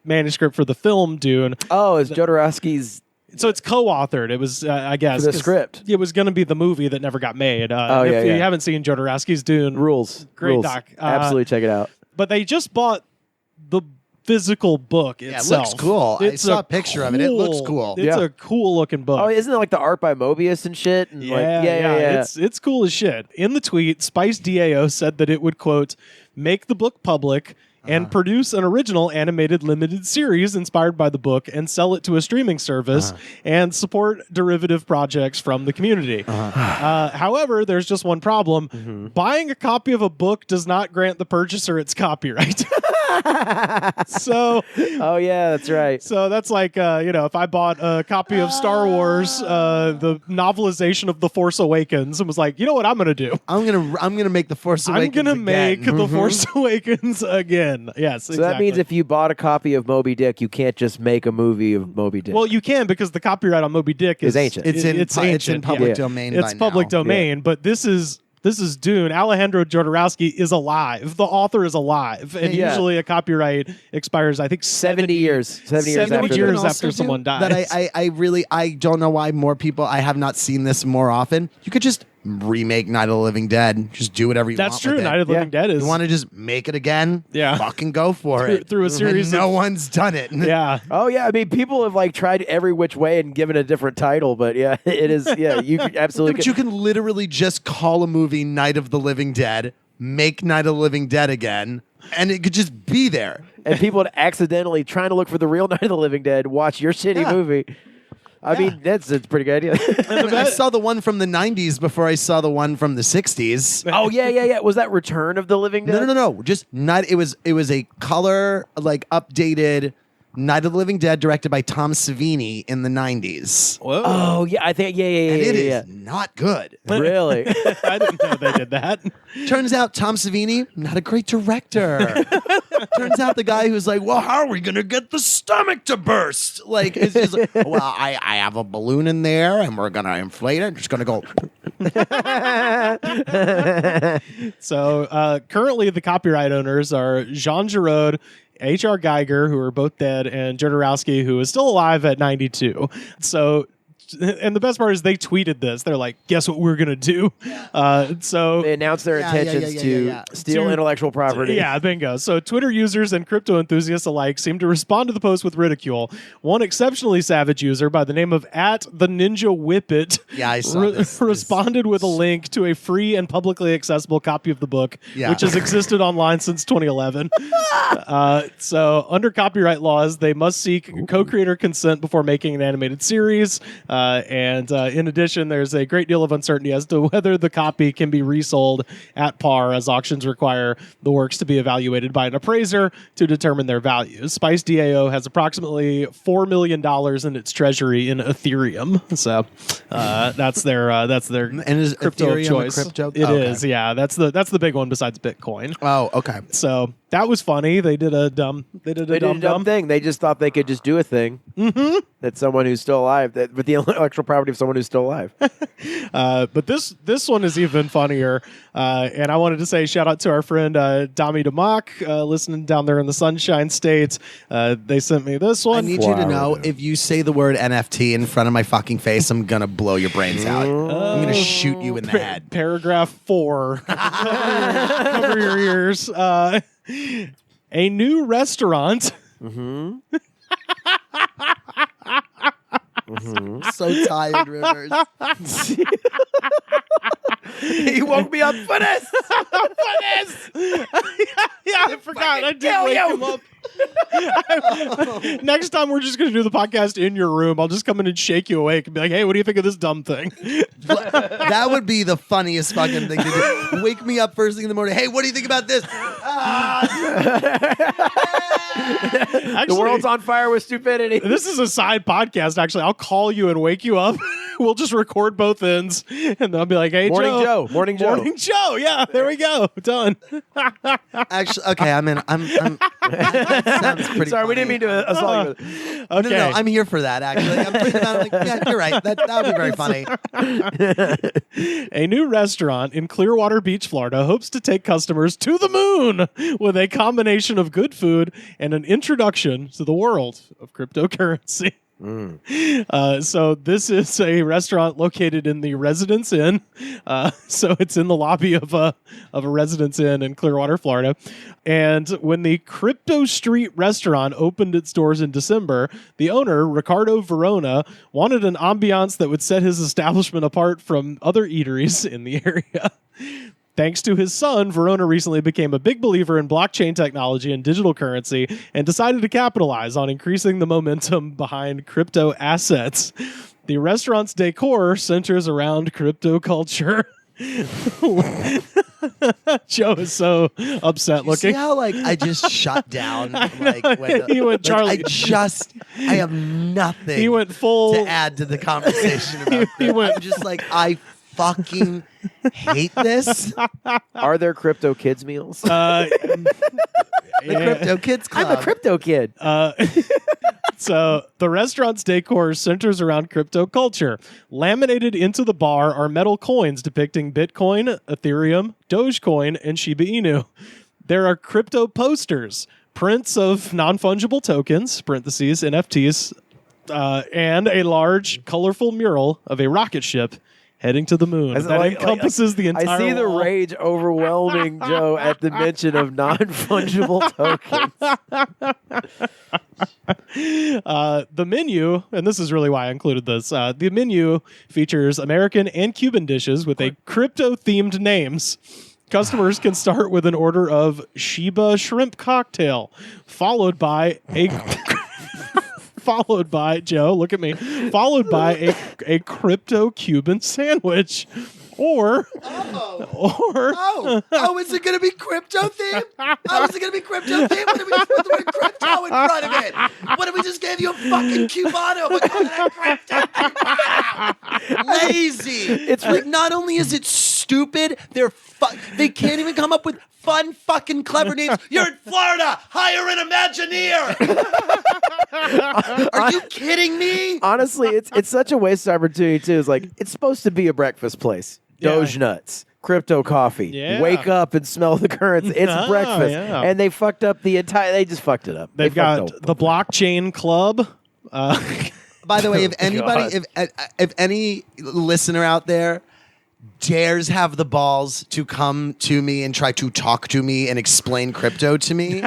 manuscript for the film Dune. Oh, it's Jodorowsky's. So it's co-authored. It was, I guess, the script. It was going to be the movie that never got made. If you haven't seen Jodorowsky's Dune, Rules. great Rules. doc. Absolutely check it out. But they just bought the physical book itself. Yeah, it looks cool. I saw a picture of it. It looks cool. It's a cool looking book. Oh, isn't it like the art by Mobius and shit? And yeah. It's cool as shit. In the tweet, Spice DAO said that it would, quote, make the book public and produce an original animated limited series inspired by the book and sell it to a streaming service and support derivative projects from the community. However, there's just one problem. Buying a copy of a book does not grant the purchaser its copyright. So, oh yeah, that's right. So that's like, if I bought a copy of Star Wars, the novelization of The Force Awakens, and was like, you know what I'm going to do? I'm gonna make The Force Awakens. I'm gonna make The Force Awakens again. Yes. So that means if you bought a copy of Moby Dick, you can't just make a movie of Moby Dick. Well, you can, because the copyright on Moby Dick is ancient. It's in public yeah. domain. It's public domain, but this is Dune. Alejandro Jodorowsky is alive. The author is alive, and usually a copyright expires, I think, 70 years. 70 years after someone dies. That I don't know why more people. I have not seen this more often. You could just remake Night of the Living Dead. Just do whatever you want. That's true. With it. Night of the Living Dead is. You want to just make it again? Yeah. Fucking go for it. Through a series. No one's done it. Yeah. Oh yeah. I mean, people have like tried every which way and given a different title, but yeah, it is. Yeah, you absolutely. But you can literally just call a movie Night of the Living Dead, make Night of the Living Dead again, and it could just be there. And people would accidentally trying to look for the real Night of the Living Dead watch your shitty movie. I mean, that's a pretty good idea. I saw the one from the 90s before I saw the one from the 60s. Oh, yeah. Was that Return of the Living Dead? No. Just not. It was a color, like, updated Night of the Living Dead directed by Tom Savini in the 90s. Whoa. Oh, yeah. I think, yeah. And it is not good. Really? I didn't know they did that. Turns out Tom Savini, not a great director. Turns out the guy who's like, well, how are we going to get the stomach to burst? Like, it's just like, well, I have a balloon in there and we're going to inflate it. It's going to go. So currently the copyright owners are Jean Giraud, H.R. Geiger, who are both dead, and Jodorowsky, who is still alive at 92. So, and the best part is they tweeted this. They're like, guess what we're going to do? So they announced their intentions to steal intellectual property. Yeah, bingo. So Twitter users and crypto enthusiasts alike seem to respond to the post with ridicule. One exceptionally savage user by the name of @TheNinjaWhipit I saw this. responded with a link to a free and publicly accessible copy of the book, which has existed online since 2011. So under copyright laws, they must seek co-creator consent before making an animated series. And in addition, there's a great deal of uncertainty as to whether the copy can be resold at par, as auctions require the works to be evaluated by an appraiser to determine their value. Spice DAO has approximately $4 million in its treasury in Ethereum. So that's their And is crypto Ethereum choice. a crypto? It is, yeah. That's the big one besides Bitcoin. Oh, okay. So that was funny. They did a dumb thing. They just thought they could just do a thing. Mm-hmm. That someone who's still alive, with the intellectual property of someone who's still alive. But this one is even funnier. And I wanted to say shout out to our friend Dami DeMock, listening down there in the Sunshine State. They sent me this one. I need you to know, if you say the word NFT in front of my fucking face, I'm going to blow your brains out. I'm going to shoot you in the head. Paragraph 4. Cover your ears. A new restaurant. Mm-hmm. So tired, Rivers. He woke me up for this. Yeah, I forgot. I did wake him up. Next time we're just going to do the podcast in your room. I'll just come in and shake you awake and be like, hey, what do you think of this dumb thing? That would be the funniest fucking thing to do. Wake me up first thing in the morning. Hey, what do you think about this? Actually, the world's on fire with stupidity. This is a side podcast, actually. I'll call you and wake you up. We'll just record both ends. And then I'll be like, hey, Morning Joe. Morning Joe. Morning Joe. Yeah, there we go. Done. Actually, okay, I'm in. That sounds pretty Sorry, funny. we didn't mean to assault you. Okay. No, I'm here for that, actually. I'm thinking about it, like, yeah, you're right. That would be very funny. A new restaurant in Clearwater Beach, Florida, hopes to take customers to the moon with a combination of good food and an introduction to the world of cryptocurrency. So this is a restaurant located in the Residence Inn. So it's in the lobby of a Residence Inn in Clearwater, Florida. And when the Crypto Street restaurant opened its doors in December, the owner, Ricardo Verona, wanted an ambiance that would set his establishment apart from other eateries in the area. Thanks to his son, Verona recently became a big believer in blockchain technology and digital currency and decided to capitalize on increasing the momentum behind crypto assets. The restaurant's decor centers around crypto culture. Joe is so upset looking. See how I just shut down? When He went Charlie. I have nothing. He went full to add to the conversation about He went- I'm just I fucking hate this. Are there crypto kids meals? The Crypto Kids Club. I'm a crypto kid. So the restaurant's decor centers around crypto culture. Laminated into the bar are metal coins depicting Bitcoin, Ethereum, Dogecoin, and Shiba Inu. There are crypto posters, prints of non-fungible tokens, parentheses, NFTs, and a large, colorful mural of a rocket ship heading to the moon. That encompasses the entire I see the wall. rage overwhelming Joe at the mention of non-fungible tokens. The menu, and this is really why I included this, the menu features American and Cuban dishes with a crypto-themed names. Customers can start with an order of Shiba shrimp cocktail, followed by Joe, look at me, followed by a crypto Cuban sandwich. Or is it going to be crypto theme? Oh, is it going to be crypto theme? What if we just put the word crypto in front of it? What if we just gave you a fucking Cubano but called it a crypto Cubano? Lazy. It's not only is it stupid, they can't even come up with fun fucking clever names. You're in Florida. Hire an Imagineer. Are you kidding me? Honestly, it's such a waste of opportunity too. It's supposed to be a breakfast place. Doge nuts, crypto coffee. Yeah. Wake up and smell the currents. It's No, breakfast, yeah. and they fucked up the entire. They just fucked it up. they've They fucked got the blockchain club. By the way, if anybody, if any listener out there dares have the balls to come to me and try to talk to me and explain crypto to me,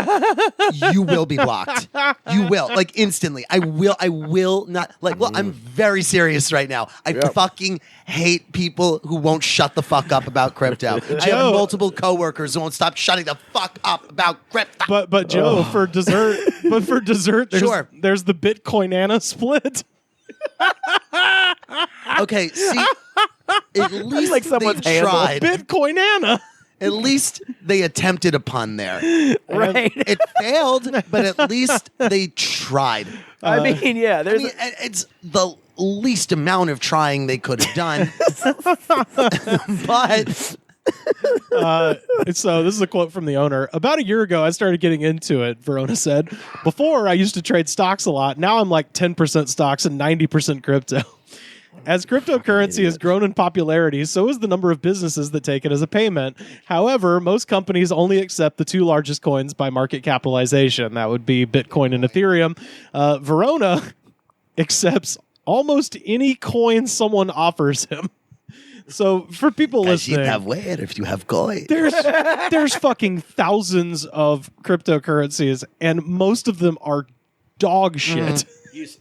you will be blocked. You will, instantly. I will not. I'm very serious right now. I fucking hate people who won't shut the fuck up about crypto. I have multiple coworkers who won't stop shutting the fuck up about crypto. But Joe, for dessert, there's the Bitcoinana split. Okay, see, at least like someone's they handle. tried. Bitcoinana. At least they attempted a pun there. Right. It failed, but at least they tried. I mean, yeah. There's It's the least amount of trying they could have done. But So this is a quote from the owner. About a year ago, I started getting into it, Verona said. Before, I used to trade stocks a lot. Now I'm like 10% stocks and 90% crypto. As cryptocurrency has grown in popularity, so has the number of businesses that take it as a payment. However, most companies only accept the two largest coins by market capitalization. That would be Bitcoin and Ethereum. Verona accepts almost any coin someone offers him. So for people listening, if you have coin. there's fucking thousands of cryptocurrencies, and most of them are dog shit.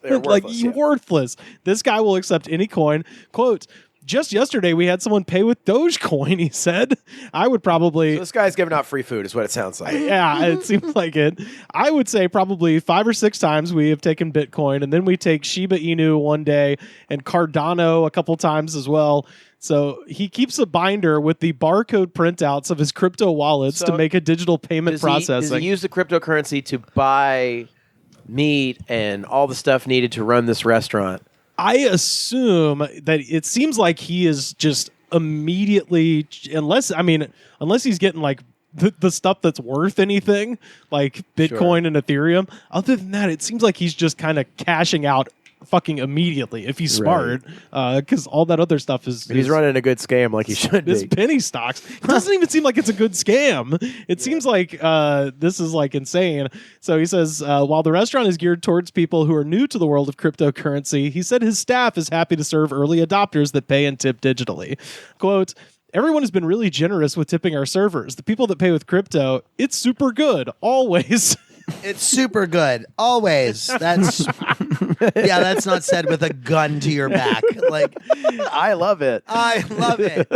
Worthless. This guy will accept any coin. Quote, just yesterday we had someone pay with Dogecoin, he said. I would probably... So this guy's giving out free food is what it sounds like. Yeah, it seems like it. I would say probably 5 or 6 times we have taken Bitcoin, and then we take Shiba Inu one day and Cardano a couple times as well. So he keeps a binder with the barcode printouts of his crypto wallets to make a digital payment processing. Does he use the cryptocurrency to buy meat and all the stuff needed to run this restaurant? I assume that it seems like he is just immediately, unless he's getting like the stuff that's worth anything, like Bitcoin and Ethereum. Other than that, it seems like he's just kind of cashing out fucking immediately if he's smart, because all that other stuff he's running a good scam like he should this be. penny stocks. It doesn't even seem like it's a good scam. It seems like this is like insane. So he says, while the restaurant is geared towards people who are new to the world of cryptocurrency, he said his staff is happy to serve early adopters that pay and tip digitally. Quote, everyone has been really generous with tipping our servers. The people that pay with crypto, it's super good, always. It's super good. Always. That's that's not said with a gun to your back. Like, I love it. I love it.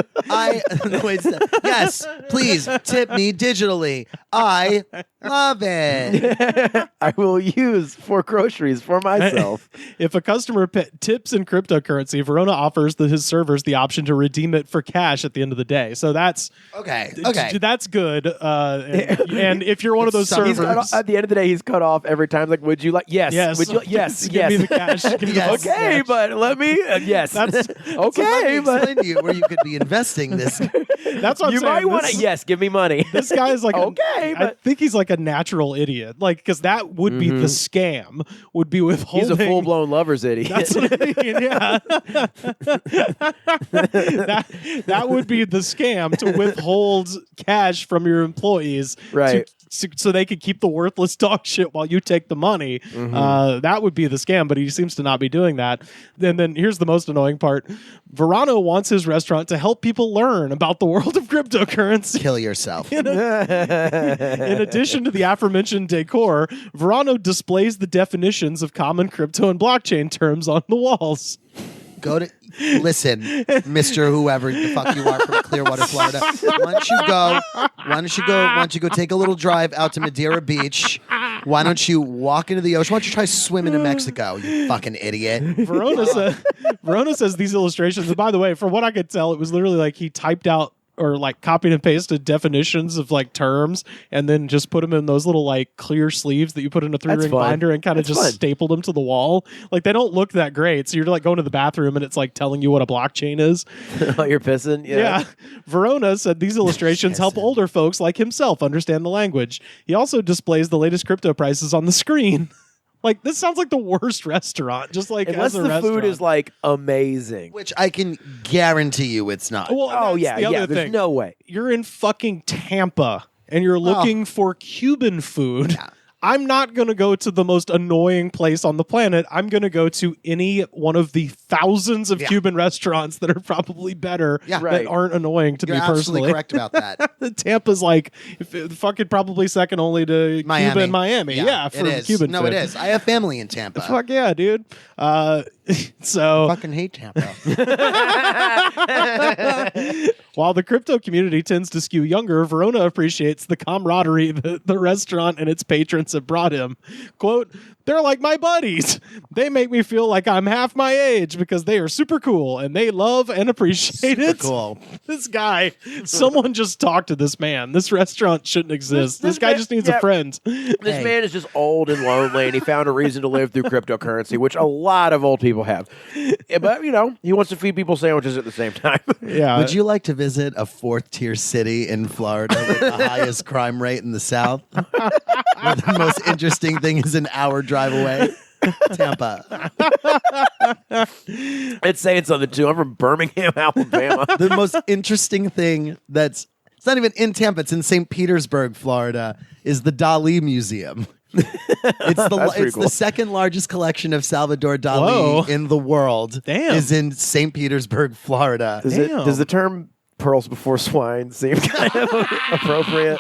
Yes, please tip me digitally. I love it. I will use for groceries for myself. If a customer tips in cryptocurrency, Verona offers his servers the option to redeem it for cash at the end of the day. So that's okay. That's good. And if you're one of those servers, at the end of the day, he's cut off every time. Like, would you like? Yes. Would you? Yes. Give me the cash. Give me the Yes. Okay, cash. but let me. Yes. That's okay, Let me but explain to you where you could be investing this. that's what I'm you saying. might want to. Yes, give me money. This guy is like Okay, I but- think he's like a natural idiot. Like, because that would be the scam. Would be withholding. He's a full blown lover's idiot. That's what I mean. Yeah. that would be the scam, to withhold cash from your employees, Right. so they could keep the worthless dog shit while you take the money. That would be the scam, but he seems to not be doing that. And then here's the most annoying part. Verano wants his restaurant to help people learn about the world of cryptocurrency. Kill yourself. In addition to the aforementioned decor, Verano displays the definitions of common crypto and blockchain terms on the walls. Listen, Mr. Whoever the fuck you are from Clearwater, Florida. Why don't you go take a little drive out to Madeira Beach? Why don't you walk into the ocean? Why don't you try swimming in Mexico, you fucking idiot? Verona says these illustrations, and by the way, from what I could tell, it was literally like he typed out or like copied and pasted definitions of like terms and then just put them in those little like clear sleeves that you put in a 3-ring binder and kind of just stapled them to the wall. Like, they don't look that great. So you're like going to the bathroom and it's like telling you what a blockchain is. Oh, you're pissing? Yeah. Verona said these illustrations help older folks like himself understand the language. He also displays the latest crypto prices on the screen. Like, this sounds like the worst restaurant. Just like unless as a the restaurant. food is like amazing. Which I can guarantee you it's not. Well, Oh that's yeah, the other yeah. There's thing. no way. You're in fucking Tampa and you're looking for Cuban food. Yeah. I'm not going to go to the most annoying place on the planet. I'm going to go to any one of the thousands of Cuban restaurants that are probably better that aren't annoying to You're me absolutely personally. correct about that. Tampa's like fucking probably second only to Cuba and Miami. Yeah, for it is. Cuban No, food. it is. I have family in Tampa. Fuck yeah, dude. So fucking hate Tampa. while the crypto community tends to skew younger, Verona appreciates the camaraderie that the restaurant and its patrons have brought him. Quote, they're like my buddies. They make me feel like I'm half my age because they are super cool and they love and appreciate it. Cool. This guy, someone just talk to this man. This restaurant shouldn't exist. This guy man- just needs a friend. This man is just old and lonely, and he found a reason to live through cryptocurrency, which a lot of old people have. But, you know, he wants to feed people sandwiches at the same time. Yeah. Would you like to visit a 4th-tier city in Florida with the highest crime rate in the South? Where the most interesting thing is an hour drive away? Tampa. It's saying something, too. I'm from Birmingham, Alabama. The most interesting thing it's not even in Tampa, it's in St. Petersburg, Florida, is the Dali Museum. It's cool. the second largest collection of Salvador Dali in the world. Damn. Is in St. Petersburg, Florida. Does the term pearls before swine seem kind of appropriate?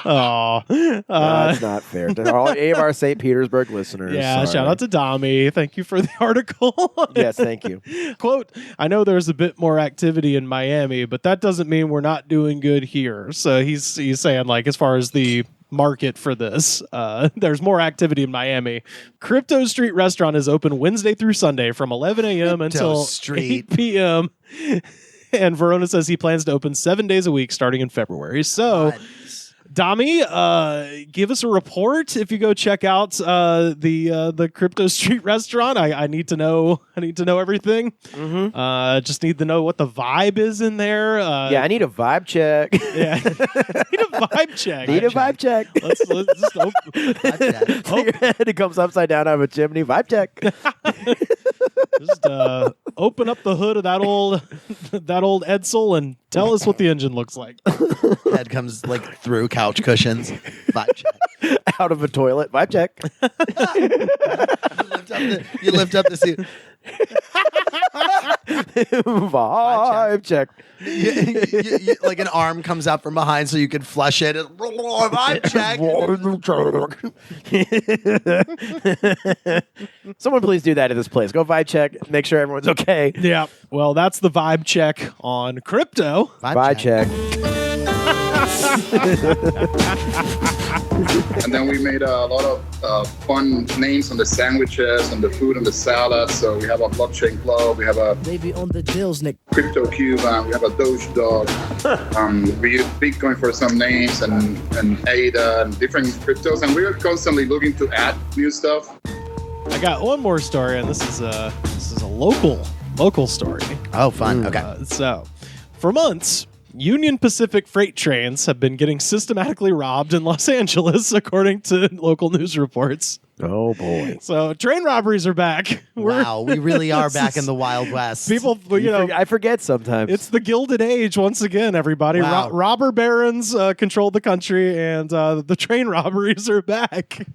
Oh, That's not fair to any of our St. Petersburg listeners. yeah. Sorry. Shout out to Dami. Thank you for the article. Yes, thank you. Quote, I know there's a bit more activity in Miami, but that doesn't mean we're not doing good here. So he's saying, like, as far as the market for this, there's more activity in Miami. Crypto Street Restaurant is open Wednesday through Sunday from 11 a.m. until 8 p.m. And Verona says he plans to open 7 days a week starting in February. So Dami, give us a report if you go check out the Crypto Street restaurant. I need to know. I need to know everything. Just need to know what the vibe is in there. I need a vibe check. Yeah, need a vibe check. Need a vibe check. Let's just open. Your head, it comes upside down out of a chimney. Vibe check. Just open up the hood of that old Edsel and tell us what the engine looks like. Head comes like through couch cushions. Vibe check. Out of a toilet. Vibe check. You lift up the seat. Vibe check. You, like an arm comes out from behind so you can flush it. Vibe check. Someone please do that at this place. Go vibe check. Make sure everyone's okay. Yeah. Well, that's the vibe check on crypto. Vibe check. And then we made a lot of fun names on the sandwiches and the food and the salad. So we have a blockchain globe, we have a Baby on the deals, Nick. crypto cube, and we have a Doge dog. We use Bitcoin for some names and ADA and different cryptos. And we're constantly looking to add new stuff. I got one more story, and this is a local story. Oh, fun. Okay. So, for months, Union Pacific freight trains have been getting systematically robbed in Los Angeles, according to local news reports. Oh, boy. So, train robberies are back. Wow, we really are back in the Wild West. People, I forget sometimes. it's the Gilded Age once again, everybody. Wow. Robber barons control the country, and the train robberies are back.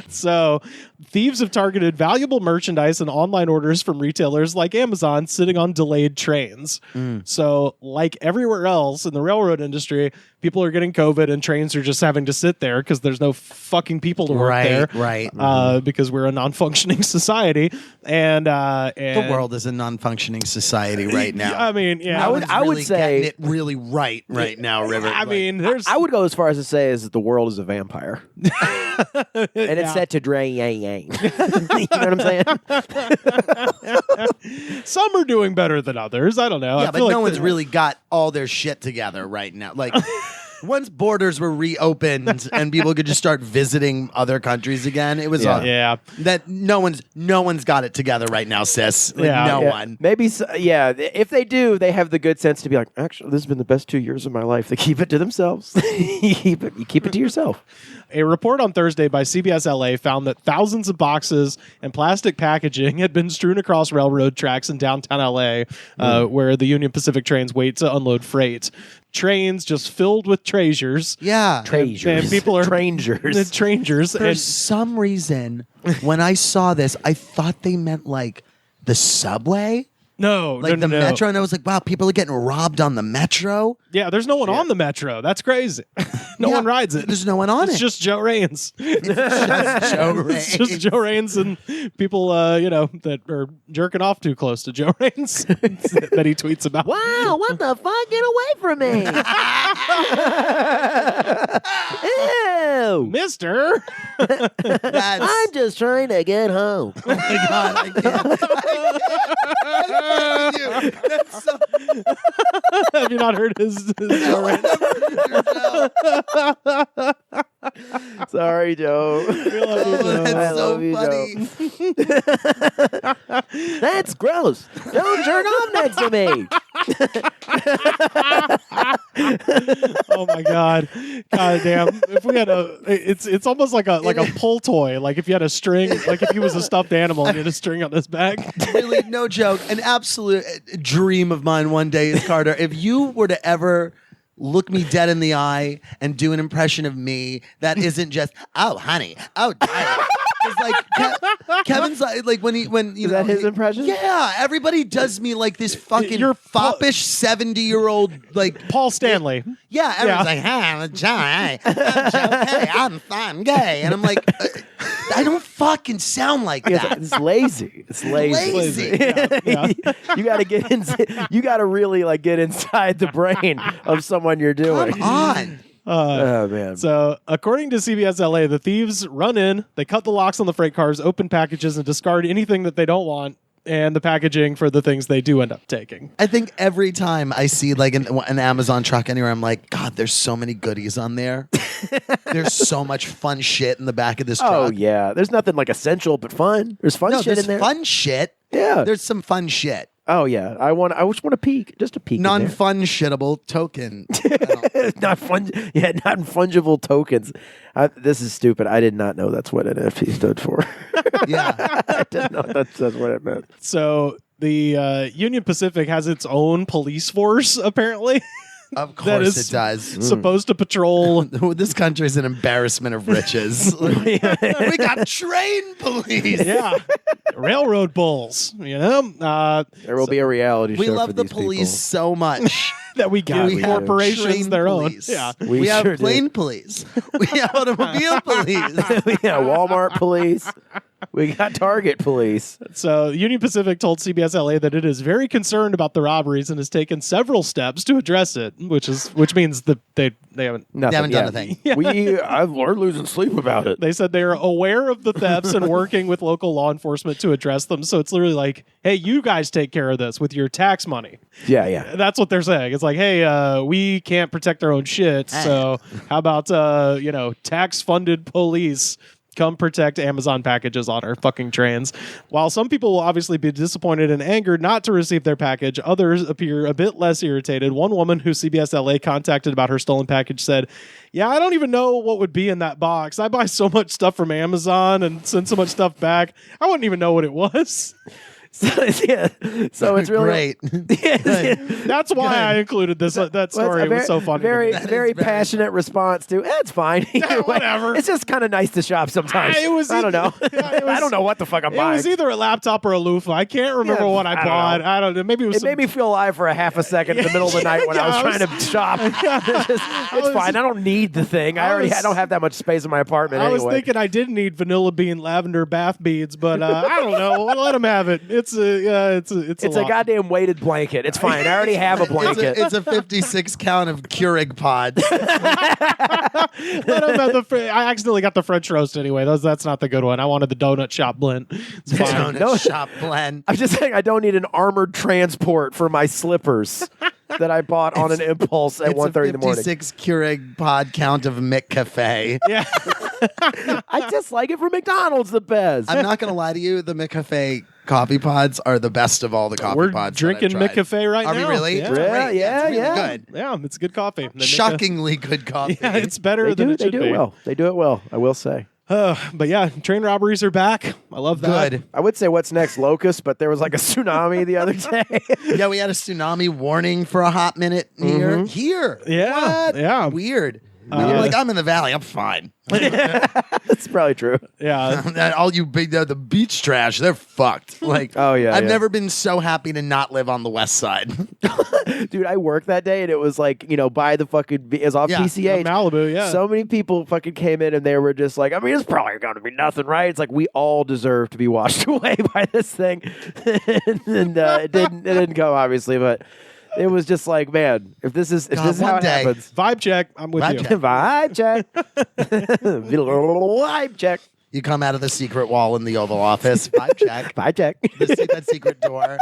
So, thieves have targeted valuable merchandise and online orders from retailers like Amazon sitting on delayed trains. So, like everywhere else in the railroad industry, people are getting COVID and trains are just having to sit there because there's no fucking people to work there. Right. Because we're a non-functioning society. And The world is a non-functioning society right now. I mean, yeah. I would say getting it really right now, River. I mean, there's. I would go as far as to say is that the world is a vampire. And it's set to drain yang yang. You know what I'm saying? Some are doing better than others. I don't know. Yeah, I but feel no like one's really got all their shit together right now. Like, once borders were reopened and people could just start visiting other countries again, it was Yeah. that no one's got it together right now, sis. Like, no one. Maybe, if they do, they have the good sense to be like, actually, this has been the best 2 years of my life. They keep it to themselves. You keep it to yourself. A report on Thursday by CBS LA found that thousands of boxes and plastic packaging had been strewn across railroad tracks in downtown LA, where the Union Pacific trains wait to unload freight. Trains just filled with treasures. Yeah. And people are strangers. For some reason, when I saw this, I thought they meant like the subway. No, Like no, the no. metro, and I was like, wow, people are getting robbed on the metro. Yeah, there's no one on the metro. That's crazy. No Yeah, one rides it. There's no one on It's it. just Joe Raines. It's just Joe It's just Joe Raines and people, that are jerking off too close to Joe Raines that he tweets about. Wow, what the fuck? Get away from me. Ew. Mister. That's, I'm just trying to get home. oh my God, I can't. I can't with you. That's so, Have you not heard his Joe Raines? Sorry, Joe. that's I so love you, funny. That's gross. Don't jerk off next to me. Oh my God damn! If we had it's almost like a pull toy. Like if you had a string, like if he was a stuffed animal and you had a string on his back. Really, no joke. An absolute dream of mine one day is, Carter, if you were to ever look me dead in the eye and do an impression of me that isn't just, oh, honey, oh, darling. It's like Kevin's like when you Is know that his impression? Yeah, everybody does me like this fucking You're foppish 70-year-old like Paul Stanley. yeah. Everyone's like, hi, I'm Joe. Hey, I'm Joe. Hey, I'm gay, and I'm like, I don't fucking sound like that. It's lazy. It's lazy. Lazy. Yeah. You got to get in. You got to really like get inside the brain of someone you're doing. Come on. Oh man. So, according to CBS LA, the thieves run in, they cut the locks on the freight cars, open packages, and discard anything that they don't want and the packaging for the things they do end up taking. I think every time I see like an Amazon truck anywhere, I'm like, God, there's so many goodies on there. There's so much fun shit in the back of this truck. Oh yeah, there's nothing like essential but fun. There's fun shit in there. Fun shit. Yeah, there's some fun shit. Oh yeah, I just want to peek, just a peek. Non-fun shittable token. Not fun. Yeah, not fungible tokens. This is stupid. I did not know that's what NFT stood for. Yeah, I didn't know that's what it meant. So the Union Pacific has its own police force, apparently. Of that course is it does. Supposed to patrol. This country is an embarrassment of riches. We got train police. Yeah. Railroad bulls, you know? There will be a reality show. We love for the these police people. so much. That we give we have corporations train their police. own. Yeah. We have sure plane police. We have automobile police. Yeah, Walmart police. We got Target police. So Union Pacific told CBS LA that it is very concerned about the robberies and has taken several steps to address it, which means that they haven't. Nothing. They haven't done a thing. We're losing sleep about it. They said they are aware of the thefts and working with local law enforcement to address them. So it's literally like, hey, you guys take care of this with your tax money. Yeah. That's what they're saying. It's like, hey, we can't protect our own shit. So how about, tax-funded police come protect Amazon packages on our fucking trains. While some people will obviously be disappointed and angered not to receive their package, others appear a bit less irritated. One woman who CBS LA contacted about her stolen package said, yeah, I don't even know what would be in that box. I buy so much stuff from Amazon and send so much stuff back. I wouldn't even know what it was. So it's really great. That's why I included this. That story was so funny. Very passionate response to. It's fine. Whatever. It's just kind of nice to shop sometimes. I don't know. I don't know what the fuck I'm buying. It was either a laptop or a loofah. I can't remember what I bought. I don't know. Maybe it was. It made me feel alive for a half a second in the middle of the night when I was trying to shop. It's fine. I don't need the thing. I don't have that much space in my apartment. I was thinking I did need vanilla bean lavender bath beads, but I don't know. Let them have it. It's a goddamn weighted blanket. It's fine. I already have a blanket. It's a 56 count of Keurig pods. I accidentally got the French roast anyway. That's not the good one. I wanted the donut shop blend. It's fine. Donut shop blend. I'm just saying I don't need an armored transport for my slippers that I bought on an impulse at 1:30 in the morning. 56 Keurig pod count of McCafe. Yeah. I just like it for McDonald's the best. I'm not going to lie to you. The McCafe coffee pods are the best of all the coffee We're pods. drinking McCafe right now. Are we really? Yeah. It's great. Yeah, it's really good. Yeah, it's good coffee. Shockingly good coffee. Yeah, it's better than it should be. They do it well. They do it well, I will say. But yeah, train robberies are back. I love that. Good. I would say what's next, Locust, but there was like a tsunami the other day. Yeah, we had a tsunami warning for a hot minute here. Yeah. What? Yeah. Weird. I'm in the valley. I'm fine. That's probably true. Yeah. All you big the beach trash, they're fucked. Like, oh yeah, I've never been so happy to not live on the west side. Dude, I worked that day and it was like, by the fucking, it was off PCH. Malibu, yeah. So many people fucking came in and they were just like, I mean, it's probably going to be nothing, right? It's like we all deserve to be washed away by this thing. And it didn't go, obviously, but it was just like, man, if this is how it happens. Vibe check. I'm with you. Vibe check. Vibe check. You come out of the secret wall in the Oval Office. Vibe check. Vibe check. That secret door.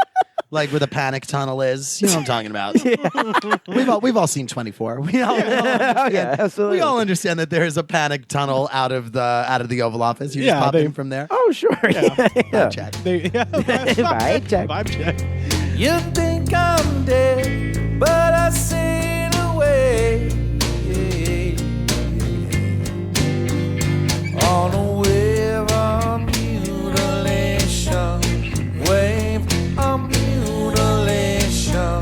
Like where the panic tunnel is. You know what I'm talking about. Yeah. We've all seen 24. We all absolutely. We all understand that there is a panic tunnel out of the Oval Office. You just pop in from there. Oh, sure. Yeah. Vibe check. Vibe check. Vibe check. You think I'm dead, but I sail away. On a wave of mutilation, wave of mutilation,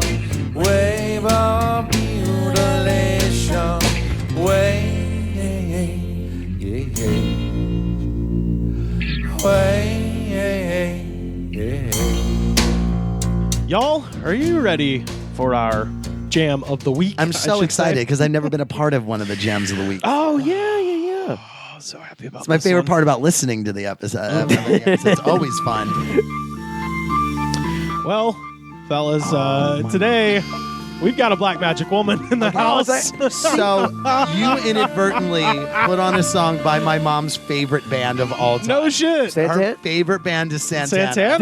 wave of mutilation, Y'all, are you ready for our jam of the week? I'm so excited because I've never been a part of one of the jams of the week. Oh, yeah. Oh, so happy about It's my favorite part about listening to the episode. It's always fun. Well, fellas, today we've got a black magic woman in the house. So you inadvertently put on a song by my mom's favorite band of all time. No shit. Her favorite band is Santana.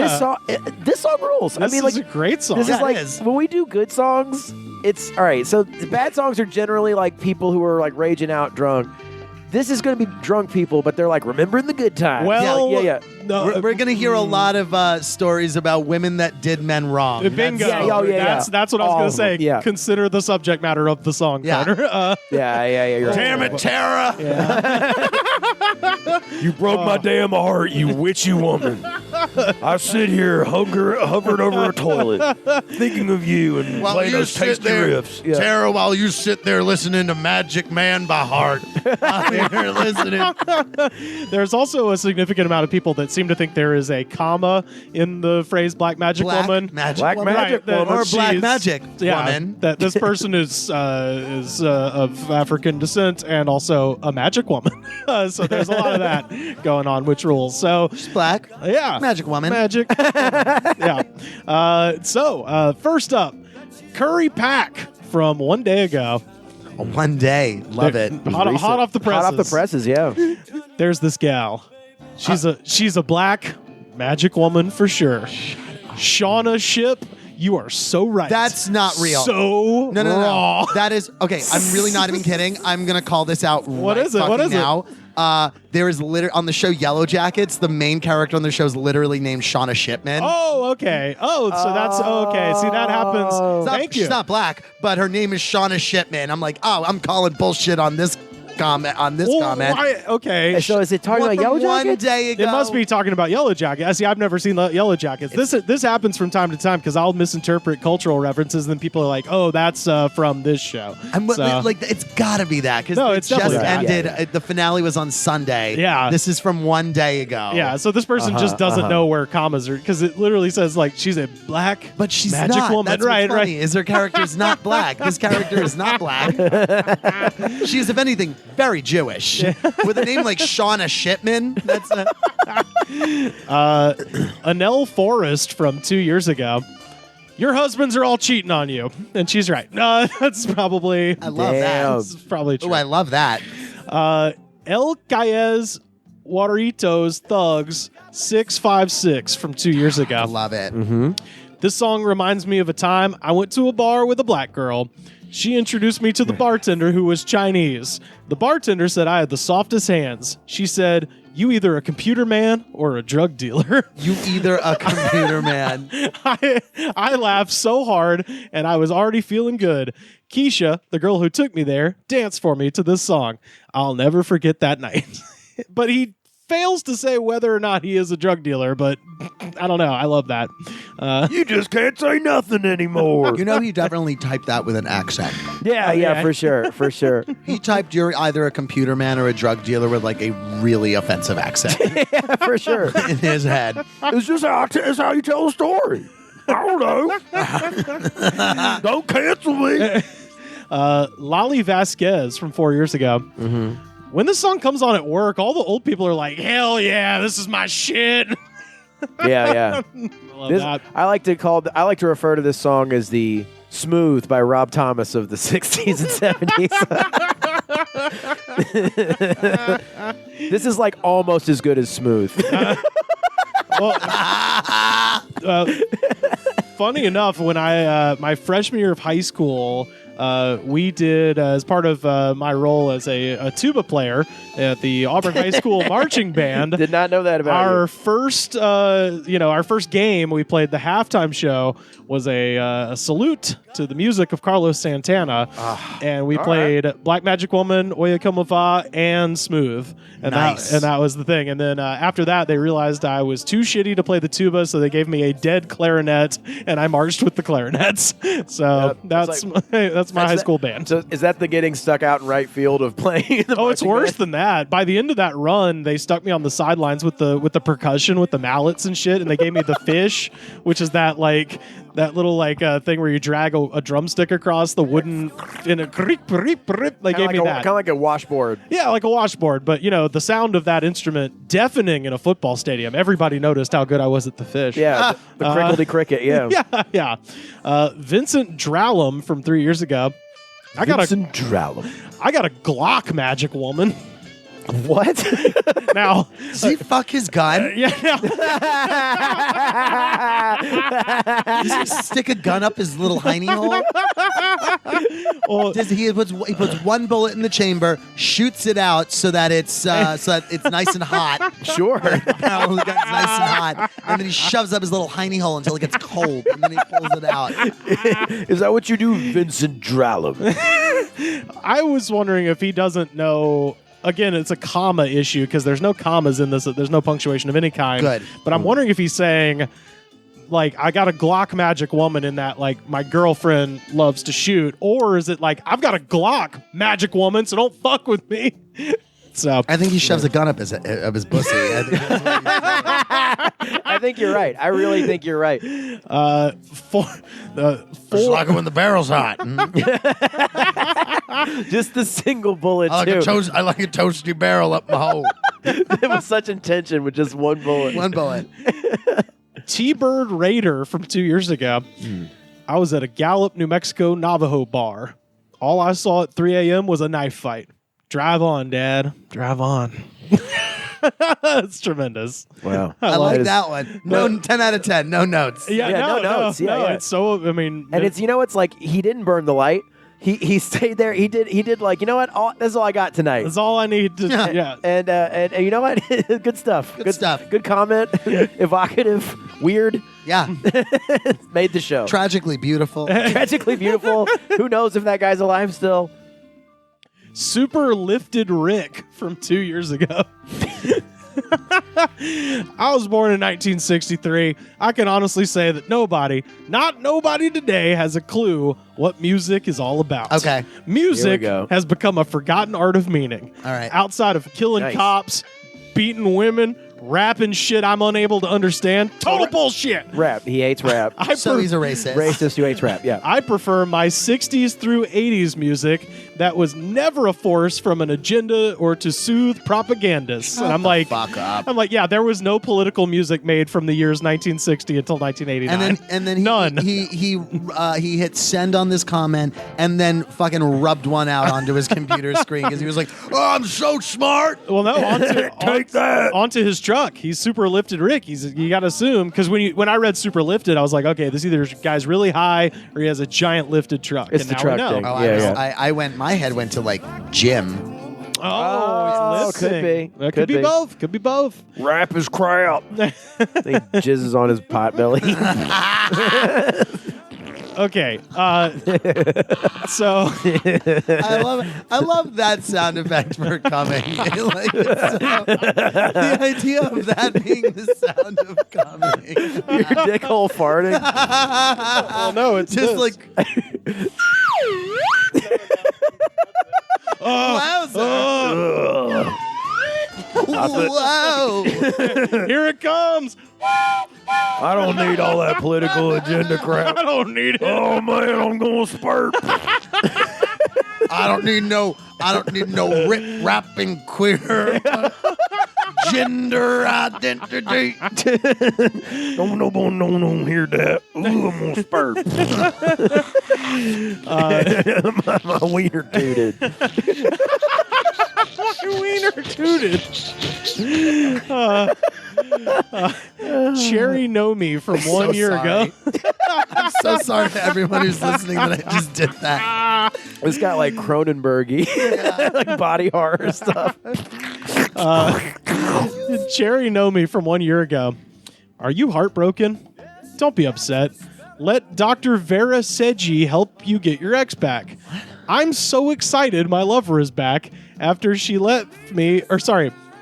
This song rules. This is a great song. This is like when we do good songs. It's all right. So bad songs are generally like people who are like raging out drunk. This is going to be drunk people, but they're like remembering the good times. Well, yeah. No, we're going to hear a lot of stories about women that did men wrong. Bingo. That's what I was going to say. Yeah. Consider the subject matter of the song, Carter. Yeah. You're right. Damn it, Tara! Yeah. You broke my damn heart, you witchy woman. I sit here hovering over a toilet, thinking of you and playing those tasty riffs. Yeah. Tara, while you sit there listening to Magic Man by heart, I'm here listening. There's also a significant amount of people that seem to think there is a comma in the phrase black magic woman. Black woman. Or black magic woman. That this person is of African descent and also a magic woman. So there's a lot of that going on, which rules. So She's black. Yeah. Magic woman. Magic. Yeah. So first up, Curry Pack from one day ago. One day. Love it. Hot off the presses. Hot off the presses, yeah. There's this gal. She's a black magic woman for sure. Shauna Ship, you are so right. That's not real. So No. That is okay. I'm really not even kidding. I'm gonna call this out. What is it? What is now. There is on the show Yellow Jackets. The main character on the show is literally named Shauna Shipman. Oh, okay. Oh, so that's okay. See, that happens. Thank you. She's not black, but her name is Shauna Shipman. I'm like, I'm calling bullshit on this comment. Okay. So is it talking about Yellow Jackets? One day ago. It must be talking about Yellow Jackets. See, I've never seen Yellow Jackets. This happens from time to time because I'll misinterpret cultural references, and then people are like, "Oh, that's from this show." It's got to be that because it's just definitely that. ended. The finale was on Sunday. Yeah, this is from one day ago. Yeah, so this person just doesn't know where commas are because it literally says like she's a black, but she's magic not. woman. That's what's right? funny, is her character is not black. This character is not black. She's, if anything, very Jewish. With a name like Shauna Shipman. That's Annelle Forrest from 2 years ago. Your husbands are all cheating on you, and she's right. That's probably. I love that. That's probably true. Oh, I love that. El Cayez Guaritos Thugs 656 from 2 years ago. I love it. Mm-hmm. This song reminds me of a time I went to a bar with a black girl. She introduced me to the bartender who was Chinese. The bartender said I had the softest hands. She said, "You either a computer man or a drug dealer." You either a computer man. I laughed so hard, and I was already feeling good. Keisha, the girl who took me there, danced for me to this song. I'll never forget that night. But he fails to say whether or not he is a drug dealer, but I don't know. I love that. You just can't say nothing anymore. You know, he definitely typed that with an accent. Yeah, for sure. He typed you're either a computer man or a drug dealer with like a really offensive accent. Yeah, for sure. In his head. It's just how you tell a story. I don't know. Don't cancel me. Lolly Vasquez from 4 years ago. Mm-hmm. When this song comes on at work, all the old people are like, "Hell yeah, this is my shit." Yeah. I like to refer to this song as the "Smooth" by Rob Thomas of the 60s and 70s. This is like almost as good as "Smooth." Funny enough, when I my freshman year of high school, we did, as part of my role as a tuba player at the Auburn High School marching band. Did not know that about our you. first, our first game we played, the halftime show, was a salute to the music of Carlos Santana, and we played Black Magic Woman, Oya Como Va, and Smooth, and nice. that was the thing. And then after that, they realized I was too shitty to play the tuba, so they gave me a dead clarinet, and I marched with the clarinets. So that's my high school band. So is that the getting stuck out in right field of playing? It's worse than that. By the end of that run, they stuck me on the sidelines with the percussion, with the mallets and shit, and they gave me the fish, which is that like That little like thing where you drag a drumstick across the wooden in a creep. They gave me that. Kind of like a washboard. Yeah, like a washboard. But the sound of that instrument deafening in a football stadium. Everybody noticed how good I was at the fish. Yeah, the crickledy cricket. Yeah, yeah. Vincent Drallum from 3 years ago. Vincent Drallum. I got a Glock magic woman. What? Now, does he fuck his gun? Yeah. Does he stick a gun up his little hiney hole? He puts one bullet in the chamber, shoots it out so that it's nice and hot. Sure. The gun's nice and hot, and then he shoves up his little hiney hole until it gets cold, and then he pulls it out. Is that what you do, Vincent Drallum? I was wondering if he doesn't know. Again, it's a comma issue because there's no commas in this. There's no punctuation of any kind. Good. But I'm wondering if he's saying, like, I got a Glock magic woman in that, like, my girlfriend loves to shoot. Or is it like, I've got a Glock magic woman, so don't fuck with me. So I think he shoves a gun up his pussy. I think you're right. I really think you're right. It's like when the barrel's hot. Just the single bullet, I like a toasty barrel up my hole. There was such intention with just one bullet. One bullet. T-Bird Raider from 2 years ago. I was at a Gallup, New Mexico Navajo bar. All I saw at 3 a.m. was a knife fight. Drive on, Dad. Drive on. It's tremendous. Wow. I like that one. No, 10 out of 10. No notes. Yeah, no notes. Yeah. It's so, I mean. And it's like he didn't burn the light. He stayed there. He did like, you know what? That's all I got tonight. That's all I need to, yeah. And you know what? Good stuff. Good stuff. Good comment. Evocative. Weird. Yeah. Made the show. Tragically beautiful. Tragically beautiful. Who knows if that guy's alive still? Super Lifted Rick from 2 years ago. I was born in 1963. I can honestly say that nobody today has a clue what music is all about. Okay. Music has become a forgotten art of meaning. All right. Outside of killing cops, beating women, rapping shit I'm unable to understand. Total bullshit. Rap. He hates rap. So he's a racist. Racist who hates rap, yeah. I prefer my 60s through 80s music that was never a force from an agenda or to soothe propagandists. And I'm like, fuck up. I'm like, yeah, there was no political music made from the years 1960 until 1989. And then none. He hit send on this comment and then fucking rubbed one out onto his computer screen because he was like, "Oh, I'm so smart." Well, no, onto his truck. He's Super Lifted Rick. You got to assume because when I read Super Lifted, I was like, okay, this either guy's really high or he has a giant lifted truck. It's the truck thing. My head went to like gym. Oh, could be. That could be both. Could be both. Rap is crap. He jizzes on his pot belly. Okay. So I love that sound effect for coming. The idea of that being the sound of coming. Your dick hole farting. Well, no, it's just this. like. Wowza. Whoa. Here it comes. I don't need all that political agenda crap. I don't need it. Oh man, I'm gonna spurt. I don't need no rip rapping queer gender identity. Don't hear that. Ooh, I'm gonna spurt. My wiener tooted. My wiener tooted. Cherry Know Me from 1 year ago. I'm so sorry to everyone who's listening that I just did that. It's got like Cronenberg-y, like body horror stuff. Cherry Know Me from 1 year ago. Are you heartbroken? Don't be upset. Let Dr. Vera Seji help you get your ex back. What? I'm so excited my lover is back after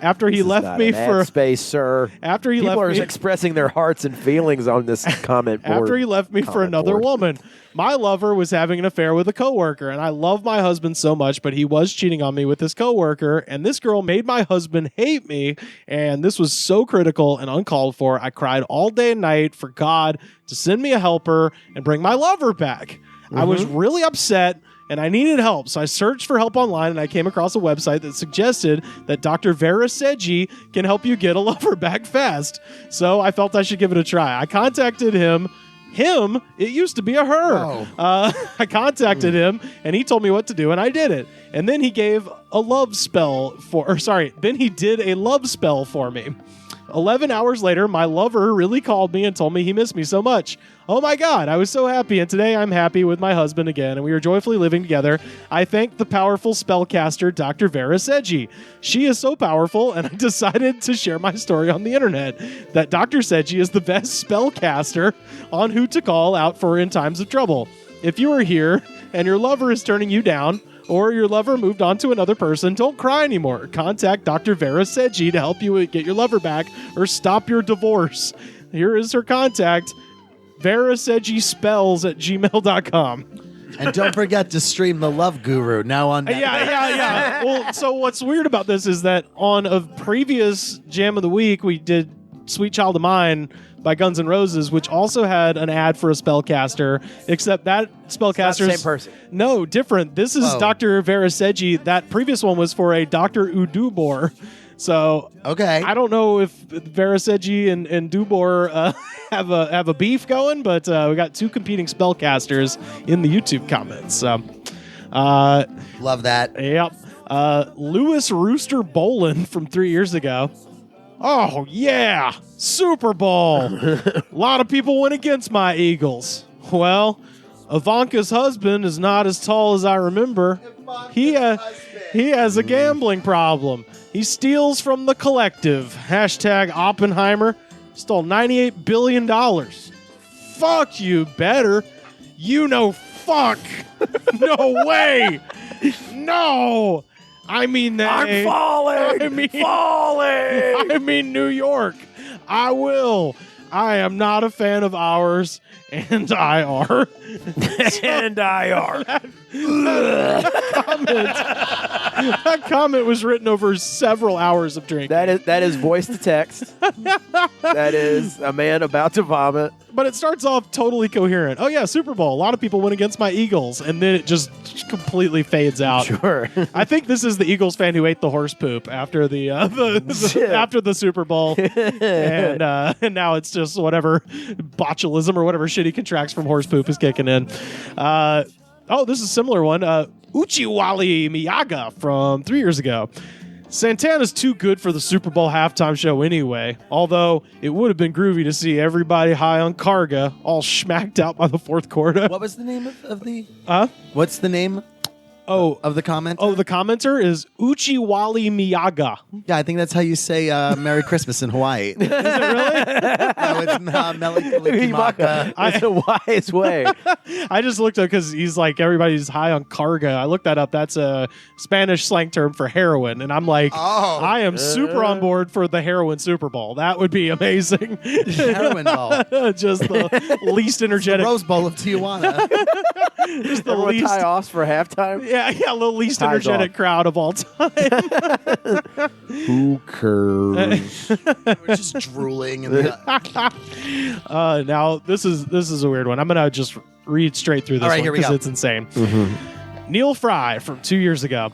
after he left me for space, sir. After he People left are me expressing their hearts and feelings on this comment board. After he left me for another woman. My lover was having an affair with a coworker, and I love my husband so much, but he was cheating on me with this coworker, and this girl made my husband hate me, and this was so critical and uncalled for. I cried all day and night for God to send me a helper and bring my lover back. I was really upset, and I needed help, so I searched for help online, and I came across a website that suggested that Dr. Vera Seji can help you get a lover back fast. So I felt I should give it a try. I contacted him. It used to be a her. I contacted him, and he told me what to do, and I did it. And then he gave a love spell then he did a love spell for me. 11 hours later, my lover really called me and told me he missed me so much. Oh my God, I was so happy, and today I'm happy with my husband again, and we are joyfully living together. I thank the powerful spellcaster, Dr. Vera Seji. She is so powerful, and I decided to share my story on the internet, that Dr. Seji is the best spellcaster on who to call out for in times of trouble. If you are here, and your lover is turning you down, or your lover moved on to another person, don't cry anymore. Contact Dr. Vera Seji to help you get your lover back or stop your divorce. Here is her contact, VeraSejiSpells@gmail.com. And don't forget to stream The Love Guru now on Netflix. Yeah. Well, so what's weird about this is that on a previous Jam of the Week, we did Sweet Child of Mine by Guns N' Roses, which also had an ad for a spellcaster, except that spellcaster same person. No, different. This is Dr. Vera Seji. That previous one was for a Dr. Udubor. So I don't know if Vera Seji and Dubor have a beef going, but we got two competing spellcasters in the YouTube comments. So, love that. Yep. Lewis Rooster Bolin from 3 years ago. Oh, yeah. Super Bowl. A lot of people went against my Eagles. Well, Ivanka's husband is not as tall as I remember. He has a gambling problem. He steals from the collective. # Oppenheimer. Stole $98 billion. Fuck you, better. You know fuck. No way. No. I mean that. I'm falling. I mean New York. I will. I am not a fan of ours, and I are. And I are. That comment was written over several hours of drinking. That is voice to text. That is a man about to vomit. But it starts off totally coherent. Oh yeah, Super Bowl. A lot of people went against my Eagles, and then it just completely fades out. Sure. I think this is the Eagles fan who ate the horse poop after the after the Super Bowl, and now it's just whatever botulism or whatever shit he contracts from horse poop is kicking in. This is a similar one. Uchiwali Miyaga from 3 years ago. Santana's too good for the Super Bowl halftime show anyway, although it would have been groovy to see everybody high on Karga, all schmacked out by the fourth quarter. What was the name of the... What's the name of the comment? Oh, the commenter is Uchiwali Miyaga. Yeah, I think that's how you say Merry Christmas in Hawaii. Is it really? No, it's Melikalikimaka. It's a wise way. I just looked up because he's like, everybody's high on Karga. I looked that up. That's a Spanish slang term for heroin. And I'm like, I am super on board for the heroin Super Bowl. That would be amazing. Heroin Bowl. Just the least energetic. The Rose Bowl of Tijuana. Just the least tie-offs for halftime. Yeah, the least energetic crowd of all time. Who cares? We're just drooling. Now, this is a weird one. I'm going to just read straight through this one because it's insane. Mm-hmm. Neil Fry from 2 years ago.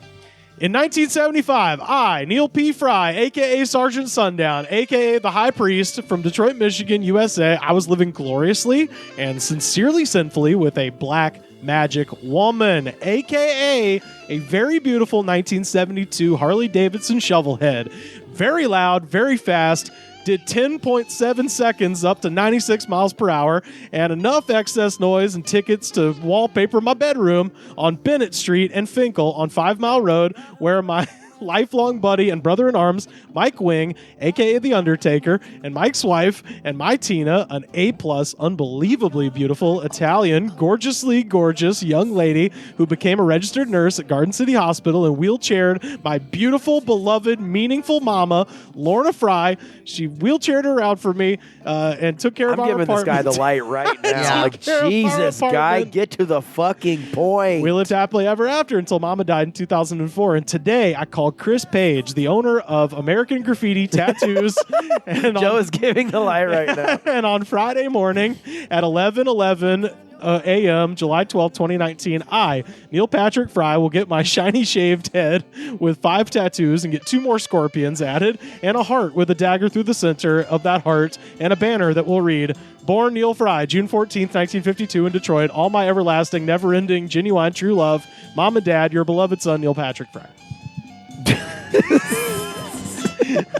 In 1975, I, Neil P. Fry, a.k.a. Sergeant Sundown, a.k.a. the High Priest from Detroit, Michigan, USA, I was living gloriously and sincerely sinfully with a black magic woman, a.k.a. a very beautiful 1972 Harley-Davidson shovelhead. Very loud, very fast, did 10.7 seconds up to 96 miles per hour, and enough excess noise and tickets to wallpaper my bedroom on Bennett Street and Finkel on 5 Mile Road, where my lifelong buddy and brother-in-arms, Mike Wing, a.k.a. The Undertaker, and Mike's wife, and my Tina, an A-plus, unbelievably beautiful, Italian, gorgeously gorgeous young lady who became a registered nurse at Garden City Hospital and wheelchaired my beautiful, beloved, meaningful mama, Lorna Fry. She wheelchaired her around for me and took care of our apartment. I'm giving this guy the light right now. Yeah. Like, Jesus, guy, get to the fucking point. We lived happily ever after until Mama died in 2004. And today I called Chris Page, the owner of American Graffiti Tattoos. And Joe is giving the light right now. And on Friday morning at 11:11 a.m., July 12, 2019, I, Neil Patrick Fry, will get my shiny shaved head with 5 tattoos and get 2 more scorpions added and a heart with a dagger through the center of that heart and a banner that will read, Born Neil Fry, June 14th, 1952 in Detroit. All my everlasting, never-ending, genuine, true love. Mom and Dad, your beloved son, Neil Patrick Fry.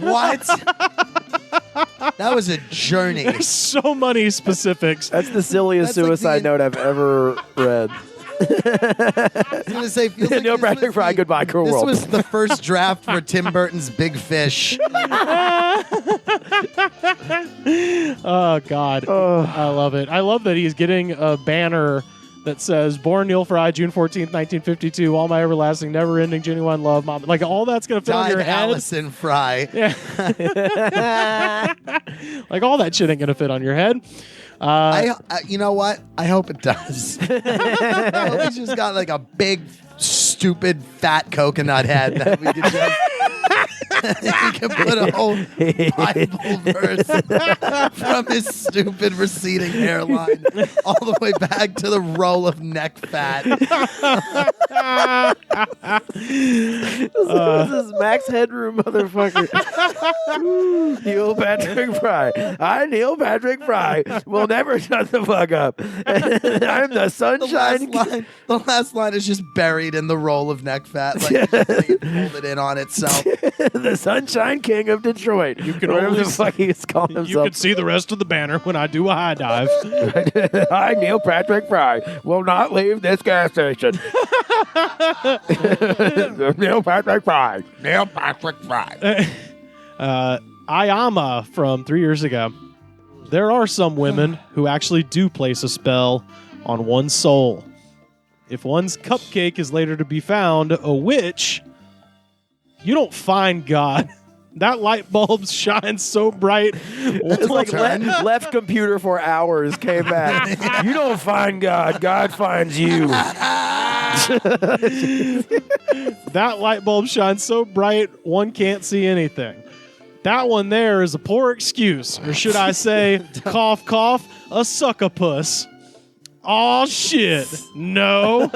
What? That was a journey. There's so many specifics. That's the silliest That's like suicide note I've ever read. I was going to say, feels like Neil this was Patrick Fry, goodbye, cruel This world. was the first draft for Tim Burton's Big Fish. Oh, God. I love it. I love that he's getting a banner that says, Born Neil Fry, June 14th, 1952. All my everlasting, never-ending, genuine love, Mom. Like, all that's going to fit on Died your head. Allison Fry. Yeah. Like, all that shit ain't going to fit on your head. You know what? I hope it does. I hope he's just got like a big, stupid, fat coconut head that we could just... we can put a whole Bible verse from his stupid receding hairline all the way back to the roll of neck fat. This is Max Headroom, motherfucker. Neil Patrick Fry. I, Neil Patrick Fry, will never shut the fuck up. I'm the sunshine. The last line is just buried in the roll of neck fat, like it folded in on itself. The Sunshine King of Detroit. You can whatever only the fuck he's calling himself. You can see the rest of the banner when I do a high dive. I, Neil Patrick Fry, will not leave this gas station. Neil Patrick Fry. Neil Patrick Fry. Ayama from 3 years ago. There are some women who actually do place a spell on one's soul. If one's cupcake is later to be found a witch, you don't find God. That light bulb shines so bright. It's like left computer for hours, came back. You don't find God. God finds you. That light bulb shines so bright, one can't see anything. That one there is a poor excuse, or should I say, cough, cough, a succubus. Oh shit! No,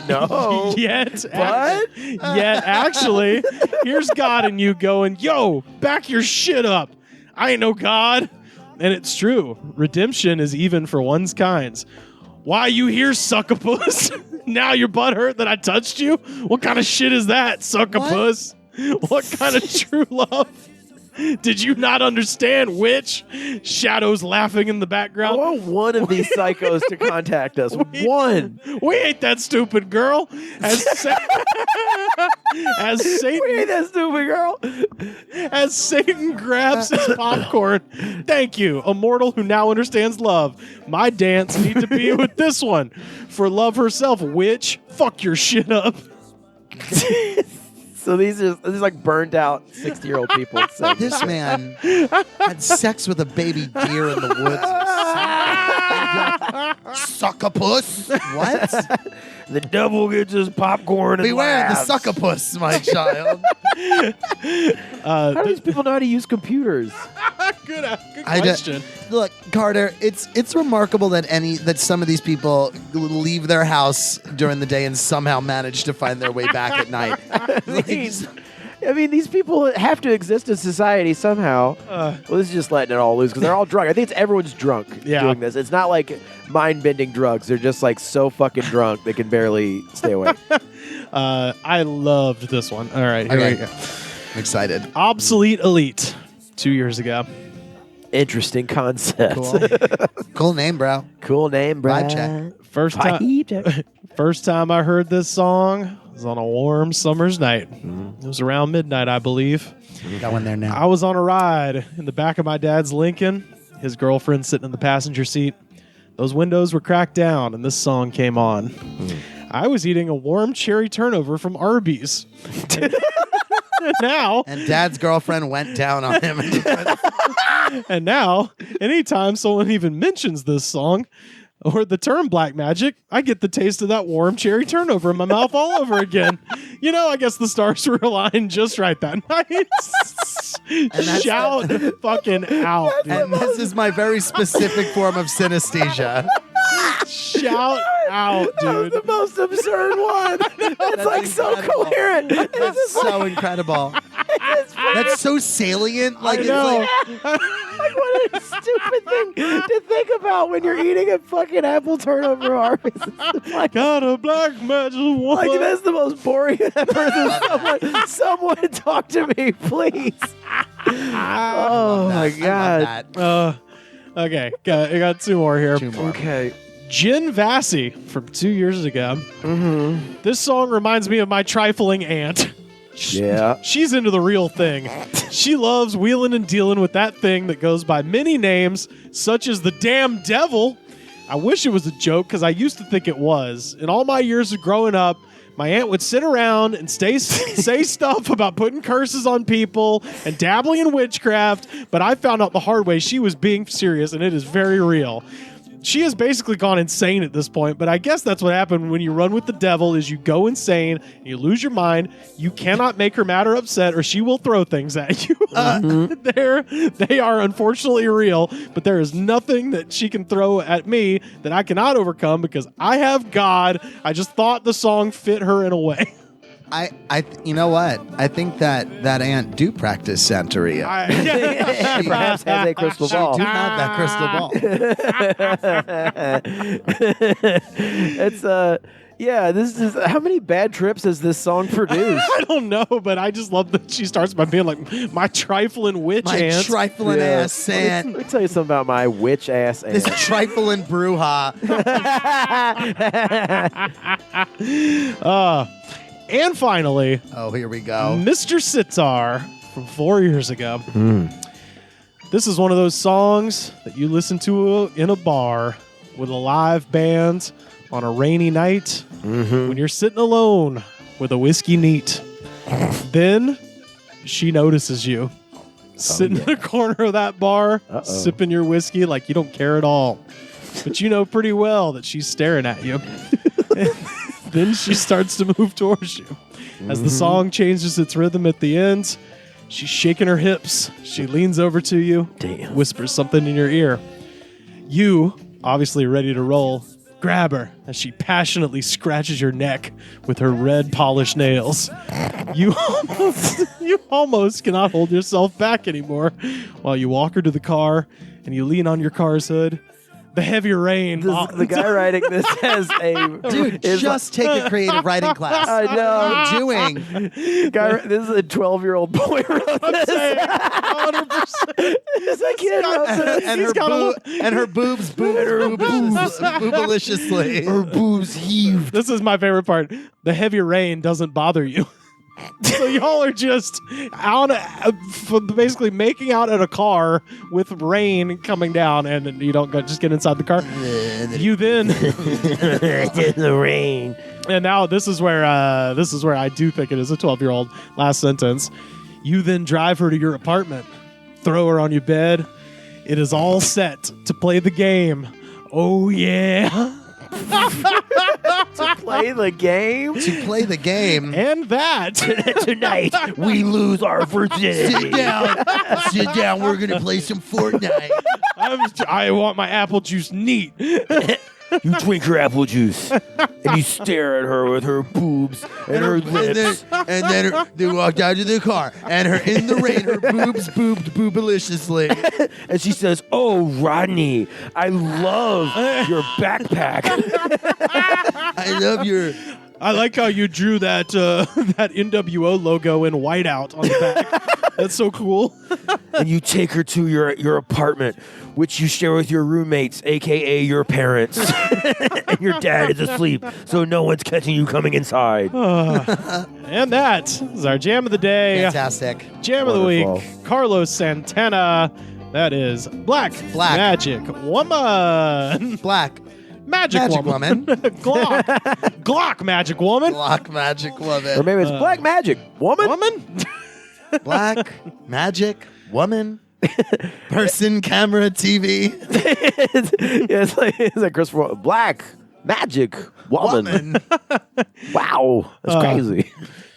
No. Yet, What? Yet, actually, here's God and you going, "Yo, back your shit up." I ain't no God, and it's true. Redemption is even for one's kinds. Why you here, succubus? Now your butt hurt that I touched you? What kind of shit is that, succubus? What kind of true love? Did you not understand, witch? Shadows laughing in the I background. want one of these psychos to contact us. One. We ain't that stupid, girl. As Satan, We ain't that stupid girl. as Satan grabs his popcorn. Thank you, a mortal who now understands love. My dance need to be with this one. For love herself, witch. Fuck your shit up. So these are like burned out 60-year-old people. So. This man had sex with a baby deer in the woods. Succubus? What? The devil gets his popcorn and Beware the laughs. succubus, my child. How do these people know how to use computers? Good I question. Look, Carter, it's remarkable that some of these people leave their house during the day and somehow manage to find their way back at night. I mean, these people have to exist in society somehow. Well, this is just letting it all loose because they're all drunk. I think everyone's drunk doing this. It's not like mind-bending drugs. They're just like so fucking drunk they can barely stay awake. I loved this one. All right, here we go. I'm excited. Obsolete Elite, 2 years ago. Interesting concept. Cool. Cool name, bro. Cool name, bro. Vibe check. First time I heard this song, was on a warm summer's night. It was around midnight, I believe. Going there now. I was on a ride in the back of my dad's Lincoln. His girlfriend sitting in the passenger seat. Those windows were cracked down, and this song came on. I was eating a warm cherry turnover from Arby's. Now, and Dad's girlfriend went down on him. And now, anytime someone even mentions this song or the term black magic, I get the taste of that warm cherry turnover in my mouth all over again. You know, I guess the stars were aligned just right that night. Shout fucking out. And this is my very specific form of synesthesia. Shout out, dude. That was the most absurd one. It's like incredible. so coherent. That's so incredible. That's so salient. Like, it's know. like, What a stupid thing to think about when you're eating a fucking apple turnover Arby's. Like, Got a black magic woman. like, that's the most boring ever. Someone talk to me, please. Oh my god. Okay, I got two more here. Two more. Okay. Jen Vassy from 2 years ago. This song reminds me of my trifling aunt. Yeah. She's into the real thing. She loves wheeling and dealing with that thing that goes by many names, such as the damn devil. I wish it was a joke because I used to think it was. In all my years of growing up, my aunt would sit around and say stuff about putting curses on people and dabbling in witchcraft, but I found out the hard way she was being serious, and it is very real. She has basically gone insane at this point, but I guess that's what happened when you run with the devil is you go insane, and you lose your mind. You cannot make her mad or upset, or she will throw things at you. They are unfortunately real, but there is nothing that she can throw at me that I cannot overcome because I have God. I just thought the song fit her in a way. You know what? I think that aunt do practice Santeria. She perhaps has a crystal ball. She do have that crystal ball. It's yeah, this is how many bad trips has this song produced? I don't know, but I just love that she starts by being like, my trifling witch My aunt. trifling ass aunt. Let me tell you something about my witch ass aunt. This trifling bruja. And finally, Oh, here we go. Mr. Sitar from 4 years ago. This is one of those songs that you listen to in a bar with a live band on a rainy night when you're sitting alone with a whiskey neat. Then she notices you sitting in the corner of that bar, sipping your whiskey like you don't care at all. But you know pretty well that she's staring at you. Then she starts to move towards you. As the song changes its rhythm at the end, she's shaking her hips. She leans over to you, whispers something in your ear. You, obviously ready to roll, grab her as she passionately scratches your neck with her red polished nails. You almost cannot hold yourself back anymore while you walk her to the car and you lean on your car's hood. The heavy rain. The guy writing this has a Dude, just take a creative writing class. I know. What are you doing? This is a 12-year-old boy wrote I'm this. saying, 100%. This a kid wrote this. And her boobs boobaliciously. Her boobs heaved. This is my favorite part. The heavy rain doesn't bother you. So y'all are just out, basically making out at a car with rain coming down, and you don't just get inside the car. You then In the rain. And now this is where I do think it is a 12-year-old. Last sentence. You then drive her to your apartment, throw her on your bed. It is all set to play the game. Oh yeah. To play the game? To play the game. And that Tonight, we lose our virginity. Sit down. We're going to play some Fortnite. I want my apple juice neat. You drink her apple juice, and you stare at her with her boobs and her lips. And then they walked out to the car, and her in the rain, her boobs boobed boobaliciously. And she says, "Oh, Rodney, I love your backpack." I love your... I like how you drew that that NWO logo in whiteout on the back. That's so cool. And you take her to your apartment, which you share with your roommates, a.k.a. your parents. And your dad is asleep, so no one's catching you coming inside. And that is our jam of the day. Fantastic. Jam of the week, Carlos Santana. That is Black Magic Woman. Black Magic Woman. Glock Magic Woman. Black Magic Woman. Or maybe it's Black Magic Woman. Black Magic Woman. Person, camera, TV. It's like Christopher. Black Magic Woman. Wow. That's crazy.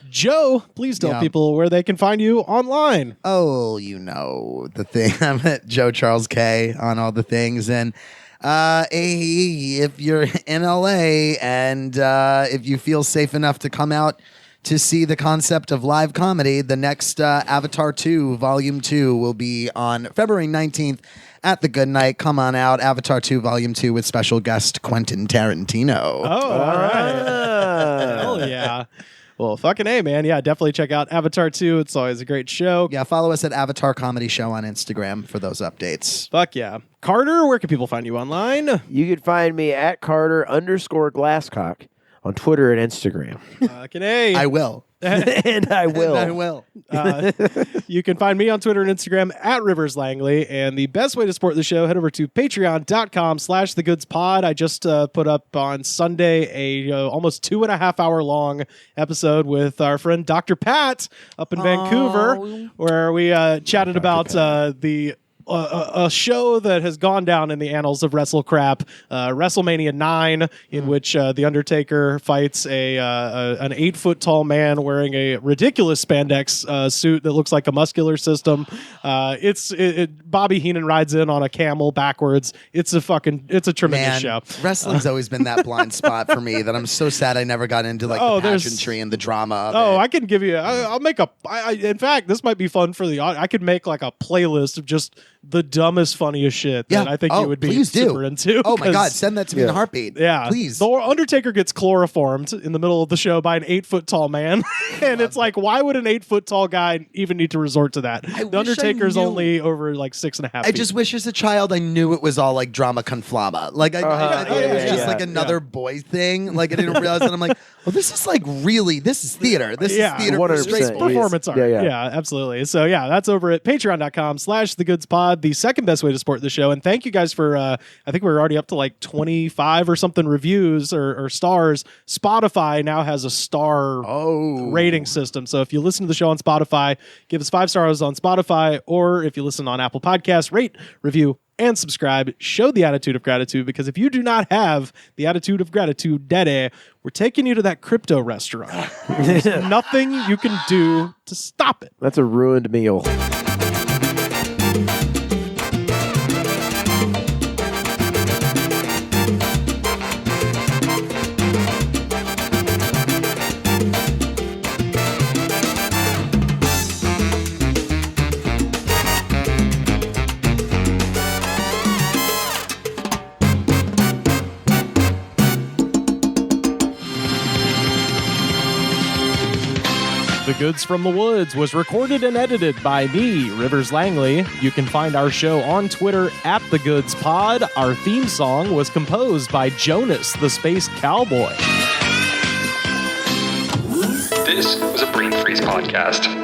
Joe, please tell people where they can find you online. Oh, you know the thing. I'm at Joe Charles Kaye on all the things. And if you're in LA and if you feel safe enough to come out to see the concept of live comedy, the next Avatar 2 Volume 2 will be on February 19th at the Good Night. Come on out. Avatar 2 Volume 2 with special guest Quentin Tarantino. Oh, all right. Hell yeah. Well, fucking A, man. Yeah, definitely check out Avatar 2. It's always a great show. Yeah, follow us at Avatar Comedy Show on Instagram for those updates. Fuck yeah. Carter, where can people find you online? You can find me at Carter_Glasscock on Twitter and Instagram. Fucking A. I will. And I will. And I will. You can find me on Twitter and Instagram at Rivers Langley. And the best way to support the show, head over to patreon.com/thegoodspod. I just put up on Sunday a almost 2.5 hour long episode with our friend Dr. Pat up in Vancouver, where we chatted about a show that has gone down in the annals of WrestleCrap, WrestleMania 9, in which The Undertaker fights an 8-foot tall man wearing a ridiculous spandex suit that looks like a muscular system. Bobby Heenan rides in on a camel backwards. It's a tremendous show. Wrestling's always been that blind spot for me that I'm so sad I never got into the pageantry and the drama of it. I can give you. I'll make in fact, this might be fun for the audience. I could make like a playlist of just the dumbest, funniest shit that I think you would be super into. Oh my God, send that to me in a heartbeat. Yeah. Please. The Undertaker gets chloroformed in the middle of the show by an 8-foot tall man. And it's like, why would an 8-foot tall guy even need to resort to that? The Undertaker's only over like 6.5 feet. I just wish as a child I knew it was all like drama conflama. Like I thought it was just like another boy thing. Like I didn't realize that. I'm like, well, this is like really, this is theater. This is theater. 100%. Performance art. Yeah, absolutely. So yeah, that's over at patreon.com/thegoodspod, the second best way to support the show. And thank you guys for, I think we're already up to like 25 or something reviews or stars. Spotify now has a star rating system. So if you listen to the show on Spotify, give us 5 stars on Spotify, or if you listen on Apple Podcasts, rate, review, and subscribe. Show the attitude of gratitude, because if you do not have the attitude of gratitude, Daddy, we're taking you to that crypto restaurant. There's nothing you can do to stop it. That's a ruined meal. The Goods from the Woods was recorded and edited by me, Rivers Langley. You can find our show on Twitter at The Goods Pod. Our theme song was composed by Jonas, the Space Cowboy. This was a Brain Freeze podcast.